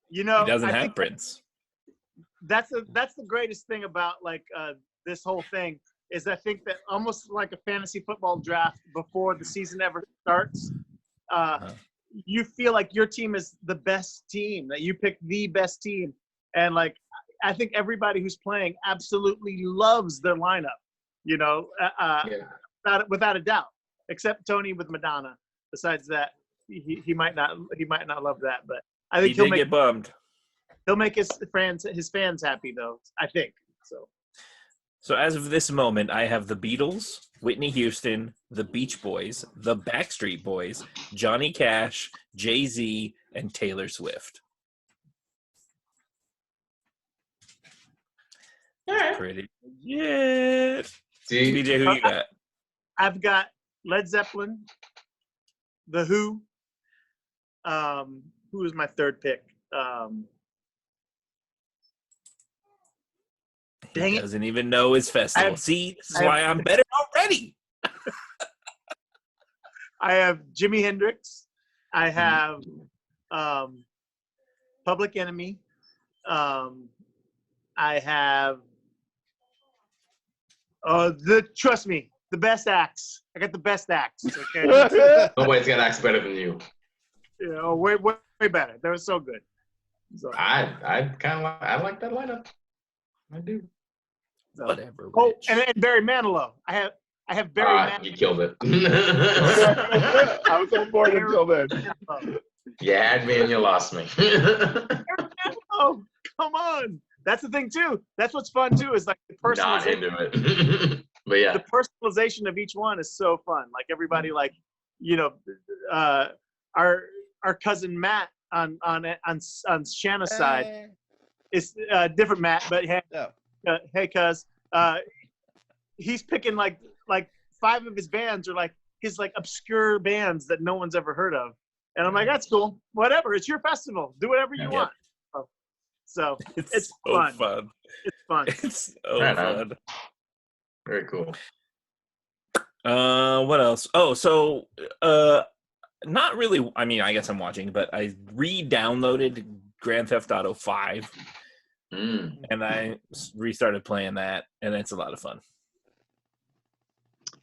You know, He doesn't I have think Prince. that's the greatest thing about like this whole thing is I think that almost like a fantasy football draft before the season ever starts, you feel like your team is the best team, that you picked the best team, and like I think everybody who's playing absolutely loves their lineup, you know, without a doubt, except Tony with Madonna. Besides that, he might not love that, but I think He did get bummed. he'll make his fans happy though. I think so. So as of this moment, I have the Beatles, Whitney Houston, the Beach Boys, the Backstreet Boys, Johnny Cash, Jay-Z, and Taylor Swift. Pretty legit. See, BJ, who you got? I've got Led Zeppelin, The Who. Who is my third pick? Dang He it. doesn't even know his festival. See, this is why I'm better already. I have Jimi Hendrix. I have Public Enemy. I have trust me, the best acts. I got the best acts. Okay, nobody's got acts better than you. you know, way better. They were so good. So, I like that lineup. I do. so. Whatever. Oh, Rich. and Barry Manilow. I have Barry Manilow. You killed it. I was on board until then. You had me and you lost me. Oh, come on. That's the thing too. That's what's fun too, is like the Not personalization. into it. But yeah. The personalization of each one is so fun. Like everybody, like, you know, our cousin Matt on Shanna's side is different Matt, but hey cuz he's picking like 5 of his bands are like his like obscure bands that no one's ever heard of. And I'm like, that's cool. Whatever. It's your festival. Do whatever you want. So it's so fun. It's fun. It's so Right fun. on. Very cool. What else? Oh, so not really. I mean, I guess I'm watching, but I re-downloaded Grand Theft Auto 5, and I restarted playing that, and it's a lot of fun.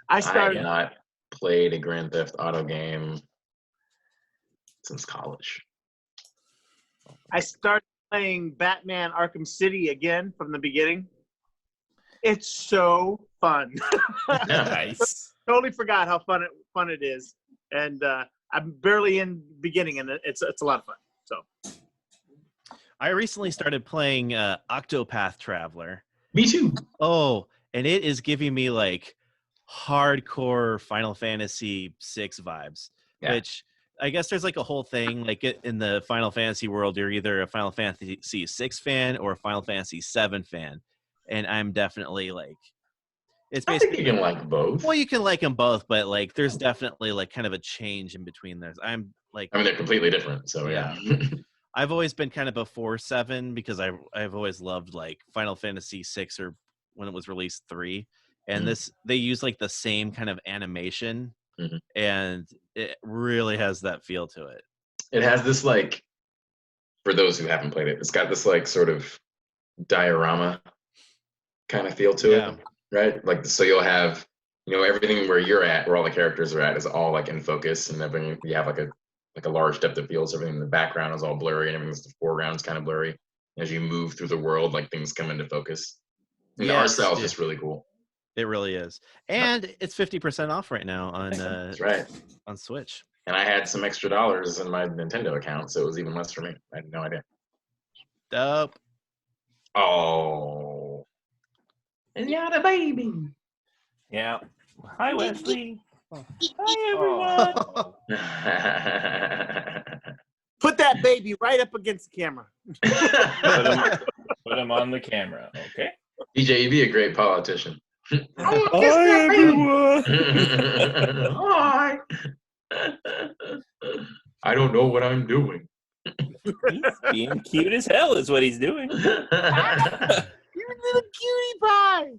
I I started. have not played a Grand Theft Auto game since college. I started playing Batman Arkham City again from the beginning. It's so fun. Nice. Totally forgot how fun it is, and I'm barely in beginning, and it's a lot of fun. So I recently started playing Octopath Traveler. Me too. Oh, and it is giving me like hardcore Final Fantasy VI vibes, which I guess there's like a whole thing like in the Final Fantasy world. You're either a Final Fantasy VI fan or a Final Fantasy VII fan, and I'm definitely like, it's I basically think you can like both. well, you can like them both, but like there's definitely like kind of a change in between those. I'm like, I mean, they're completely different. So yeah. I've always been kind of before 7 because I've always loved like Final Fantasy 6 or when it was released 3, and they use like the same kind of animation, and it really has that feel to it. It has this like, for those who haven't played it, it's got this like sort of diorama kind of feel to Yeah. it, right? Like, so you'll have, everything where you're at, where all the characters are at, is all like in focus, and everything you have like a large depth of field. So everything in the background is all blurry, and everything in the foreground is kind of blurry. As you move through the world, like things come into focus. And the art Yes, style is yeah. just really cool. It really is. And it's 50% off right now on That's right. on Switch. And I had some extra dollars in my Nintendo account, so it was even less for me. I had no idea. Dope. Oh. And you're the baby. Yeah. Hi, Wesley. Hi, everyone. Put that baby right up against the camera. Put him on the camera, okay? DJ, you'd be a great politician. Hi, everyone. Hi. I don't know what I'm doing. He's being cute as hell is what he's doing. You're a little cutie pie.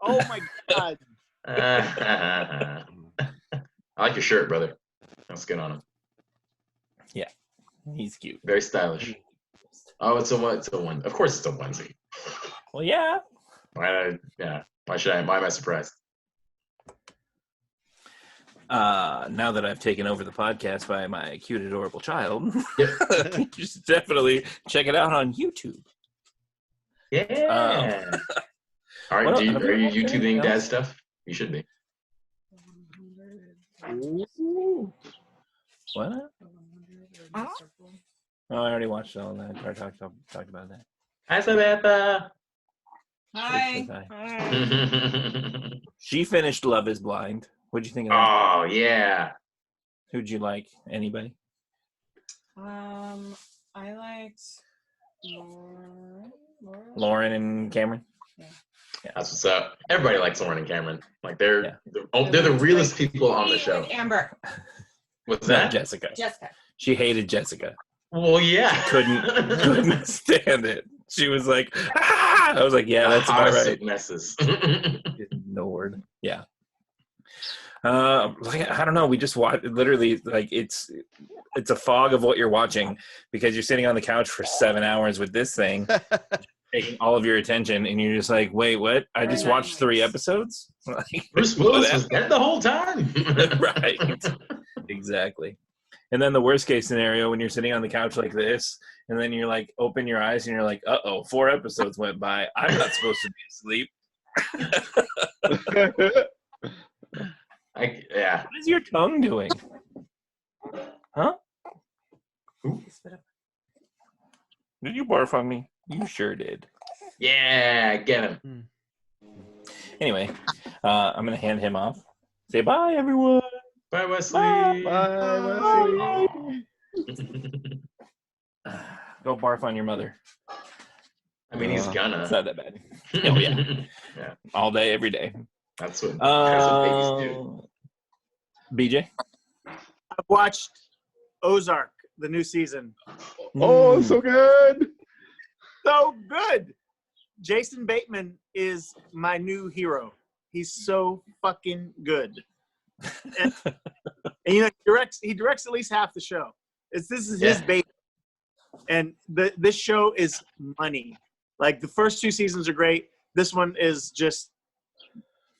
Oh my god. I like your shirt, brother. That's good on him. Yeah, he's cute. Very stylish. Oh, it's a one. Of course, it's a onesie. Well, yeah. Why am I surprised? Now that I've taken over the podcast by my cute, adorable child, Yep. you should definitely check it out on YouTube. Yeah. All right. What Are have you you watched anything YouTubing dad else? stuff? You should be. What? Oh, I already watched all that. I talked about that. Hi, Samantha. Hi. Oh She finished Love is Blind. What'd you think of that? yeah. Who'd you like? Anybody? I liked Lauren and Cameron? That's what's up. Everybody likes Lauren and Cameron. Like they're Yeah. they're the realest people on the show. Amber. What's No, that? Jessica. Jessica. She hated Jessica. Well, yeah. Couldn't stand it. She was like, ah! I was like, yeah, that's about Hottest right. of messes. Ignored. Yeah. I don't know. We just watch literally like it's a fog of what you're watching because you're sitting on the couch for 7 hours with this thing, taking all of your attention, and you're just like, wait, what? I just watched 3 episodes. Like, Bruce Willis was dead the whole time. Right. Exactly. And then the worst case scenario when you're sitting on the couch like this, and then you're like, open your eyes, and you're like, 4 episodes went by. I'm not supposed to be asleep. Yeah. What is your tongue doing? Huh? Ooh. Did you barf on me? You sure did. Yeah, get him. Anyway, I'm going to hand him off. Say bye, everyone. Bye, Wesley. Bye, Wesley. Go barf on your mother. I mean, he's gonna. It's not that bad. Oh, yeah. Yeah. All day, every day. That's what babies do. BJ? I've watched Ozark, the new season. Oh, so good. So good. Jason Bateman is my new hero. He's so fucking good. And he directs at least half the show. This is his baby. And this show is money. Like the first 2 seasons are great. This one is just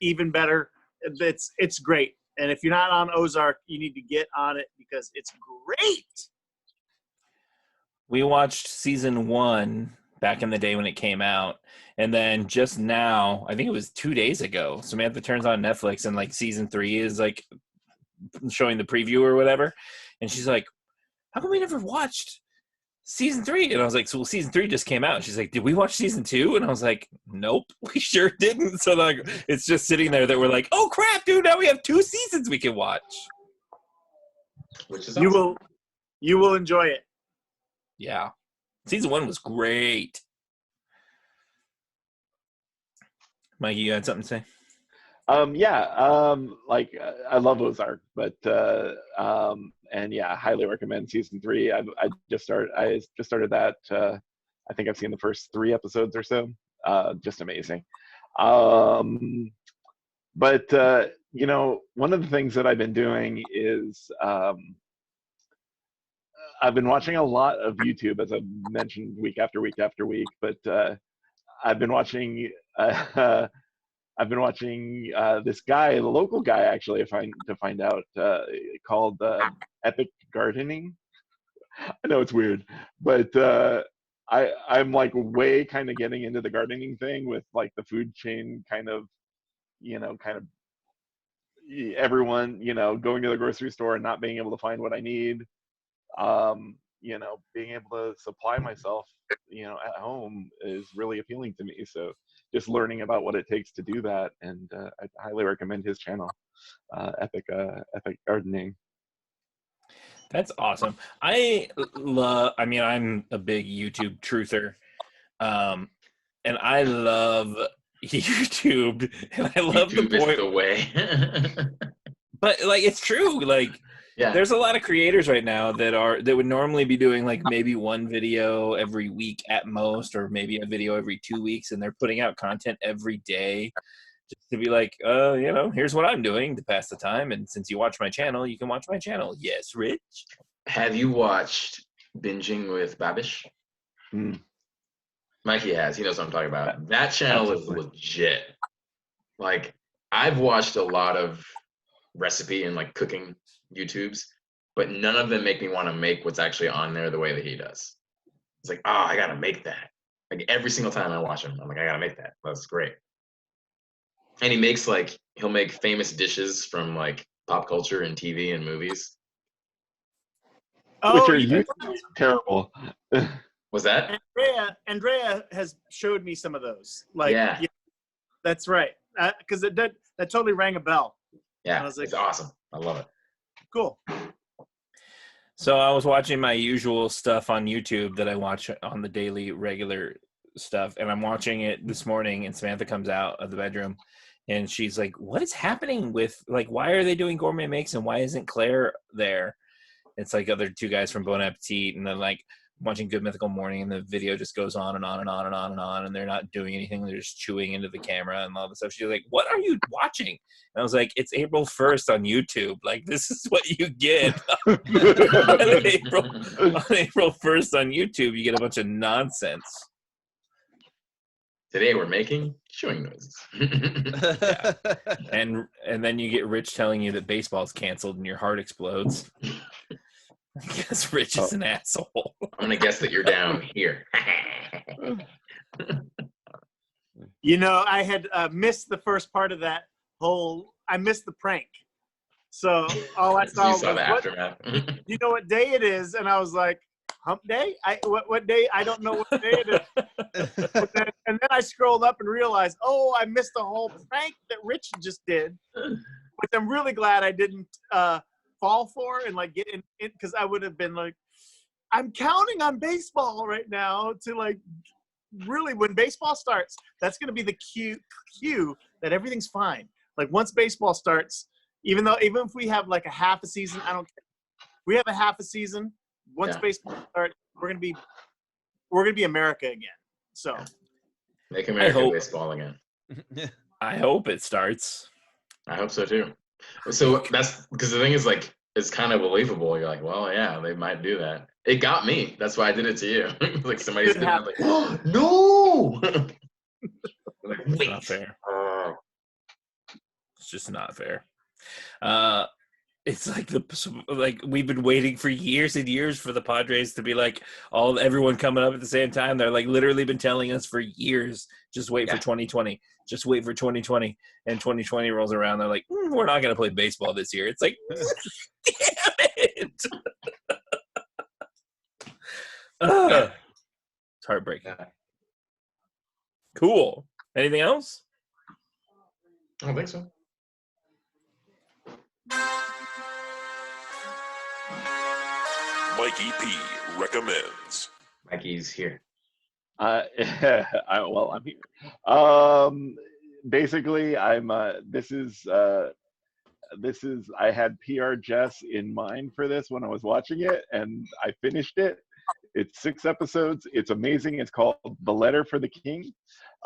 even better. It's great. And if you're not on Ozark, you need to get on it because it's great. We watched season 1 back in the day when it came out. And then just now, I think it was 2 days ago, Samantha turns on Netflix and like season 3 is like showing the preview or whatever. And she's like, how come we never watched season 3? And I was like, so season 3 just came out. And she's like, did we watch season 2? And I was like, nope, we sure didn't. So like, it's just sitting there that we're like, oh crap, dude, now we have 2 seasons we can watch. Which is you will enjoy it. Yeah. Season 1 was great. Mikey, you had something to say? I love Ozark, but and yeah, I highly recommend season 3. I just started that. I think I've seen the first 3 episodes or so. Just amazing. But one of the things that I've been doing is I've been watching a lot of YouTube, as I've mentioned, week after week after week. But I've been watching. This guy, the local guy, actually, to find out, called Epic Gardening. I know it's weird, but I'm like way kind of getting into the gardening thing with like the food chain kind of, kind of everyone, going to the grocery store and not being able to find what I need. Being able to supply myself, at home is really appealing to me. So just learning about what it takes to do that, and I highly recommend his channel, Epic Gardening. That's awesome. I'm a big YouTube truther. And I love YouTube, and I love YouTube the point. is the way. But like, it's true. Like, Yeah. there's a lot of creators right now that would normally be doing like maybe one video every week at most, or maybe a video every 2 weeks, and they're putting out content every day just to be like, here's what I'm doing to pass the time. And since you watch my channel, you can watch my channel. Yes, Rich. Have you watched Binging with Babish? Mikey has. He knows what I'm talking about. That channel is legit. Like, I've watched a lot of recipe and like cooking YouTubes, but none of them make me want to make what's actually on there the way that he does. It's like, oh, I gotta make that. Like every single time I watch him, I'm like, I gotta make that. That's great. And he'll make famous dishes from like pop culture and TV and movies. Which are terrible. Was that? Andrea has showed me some of those. Like, yeah, that's right. Because that totally rang a bell. Yeah, I was like, it's awesome. I love it. Cool. So I was watching my usual stuff on YouTube that I watch on the daily regular stuff, and I'm watching it this morning, and Samantha comes out of the bedroom, and she's like, what is happening with, like, why are they doing gourmet makes, and why isn't Claire there? It's like other two guys from Bon Appetit, and then like watching Good Mythical Morning, and the video just goes on and on and on and on and on, and they're not doing anything. They're just chewing into the camera and all this stuff. She's like, what are you watching? And I was like, it's April 1st on YouTube. Like, this is what you get on April 1st on YouTube. You get a bunch of nonsense. Today we're making chewing noises. Yeah. And then you get Rich telling you that baseball's canceled and your heart explodes. Because Rich is an asshole. I'm gonna guess that you're down here. I had missed the first part of that I missed the prank. So all I saw You saw the aftermath. You know what day it is? And I was like, hump day? What day? I don't know what day it is. And then I scrolled up and realized, I missed the whole prank that Rich just did. Which I'm really glad I didn't fall for and like get in because I would have been like, I'm counting on baseball right now to like really, when baseball starts, that's going to be the cue that everything's fine. Like once baseball starts, even if we have like a half a season, I don't care. We have a half a season. Once baseball starts, we're gonna be America again. So make America baseball again. I hope it starts. I hope so too. So that's because the thing is, like, it's kind of believable. You're like, well, yeah, they might do that. It got me. That's why I did it to you. Like somebody's been like, oh, no. Like, it's not fair. It's just not fair. It's like we've been waiting for years and years for the Padres to be like everyone coming up at the same time. They're like literally been telling us for years, just wait for 2020. Just wait for 2020. And 2020 rolls around. They're like, we're not going to play baseball this year. It's like, damn it. It's heartbreaking. Cool. Anything else? I don't think so. Mikey P recommends. Mikey's here. I'm here. Basically, this is I had PR Jess in mind for this when I was watching it, and I finished it. It's 6 episodes. It's amazing. It's called The Letter for the King.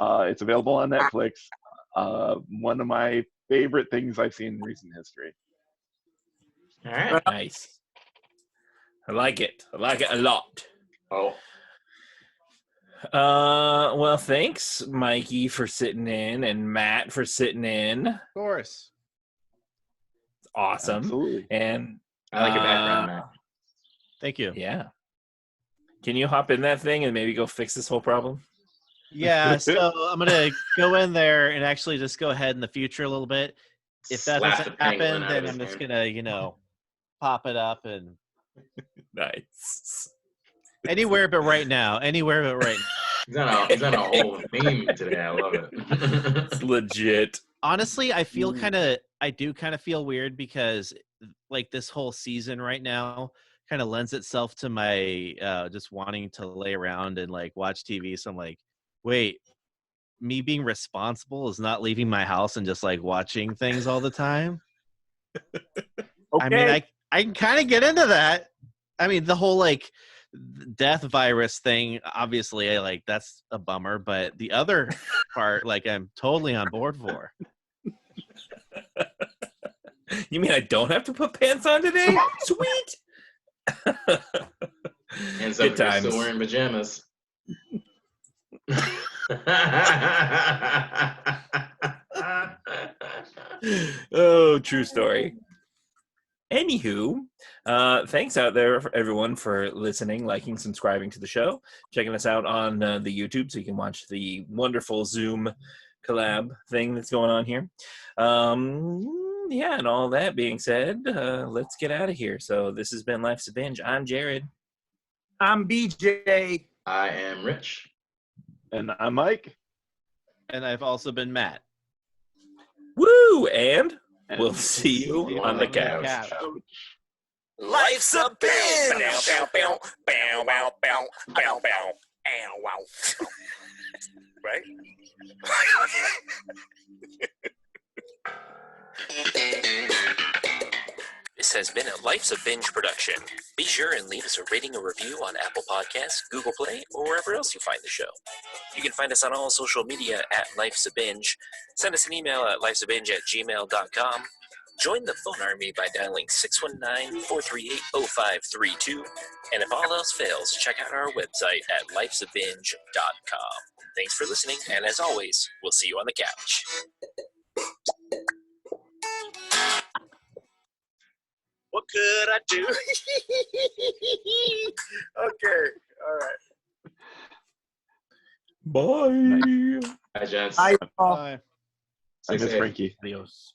It's available on Netflix. One of my favorite things I've seen in recent history. All right. Nice. I like it. I like it a lot. Oh. Well, thanks, Mikey, for sitting in, and Matt for sitting in. Of course. Awesome. Absolutely. And I like your background, Matt. Thank you. yeah. Can you hop in that thing and maybe go fix this whole problem? Yeah, so I'm gonna go in there and actually just go ahead in the future a little bit. If that Slap doesn't the pangolin happen, out then of I'm his just hand. gonna, pop it up and Nice. anywhere but right now. Anywhere but right now. He's on a whole theme today. I love it. It's legit. Honestly, I do kind of feel weird because like this whole season right now kind of lends itself to my just wanting to lay around and like watch TV. So I'm like, wait, me being responsible is not leaving my house and just like watching things all the time. I mean, I can kind of get into that. I mean, the whole like death virus thing, obviously, I like that's a bummer, but the other part, like, I'm totally on board for. You mean I don't have to put pants on today? Sweet. Hands Good up if you're times. still wearing pajamas. Oh, true story. Anywho, thanks out there for everyone for listening, liking, subscribing to the show, checking us out on the YouTube so you can watch the wonderful Zoom collab thing that's going on here. Yeah, and all that being said, let's get out of here. So this has been Life's a Binge. I'm Jared. I'm BJ. I am Rich. And I'm Mike. And I've also been Matt. Woo! And And we'll see you on the couch. Life's a binge. Bow, bow, bow, bow, bow, bow, bow, bow, ow, wow. Right? This has been a Life's a Binge production. Be sure and leave us a rating or review on Apple Podcasts, Google Play, or wherever else you find the show. You can find us on all social media at Life's a Binge. Send us an email at lifesabinge@gmail.com. Join the phone army by dialing 619-438-0532. And if all else fails, check out our website at lifesabinge.com. Thanks for listening, and as always, we'll see you on the couch. What could I do? Okay, all right. Bye. Hi, gents. Bye, y'all. Bye. I miss Stay safe. Frankie. Adios.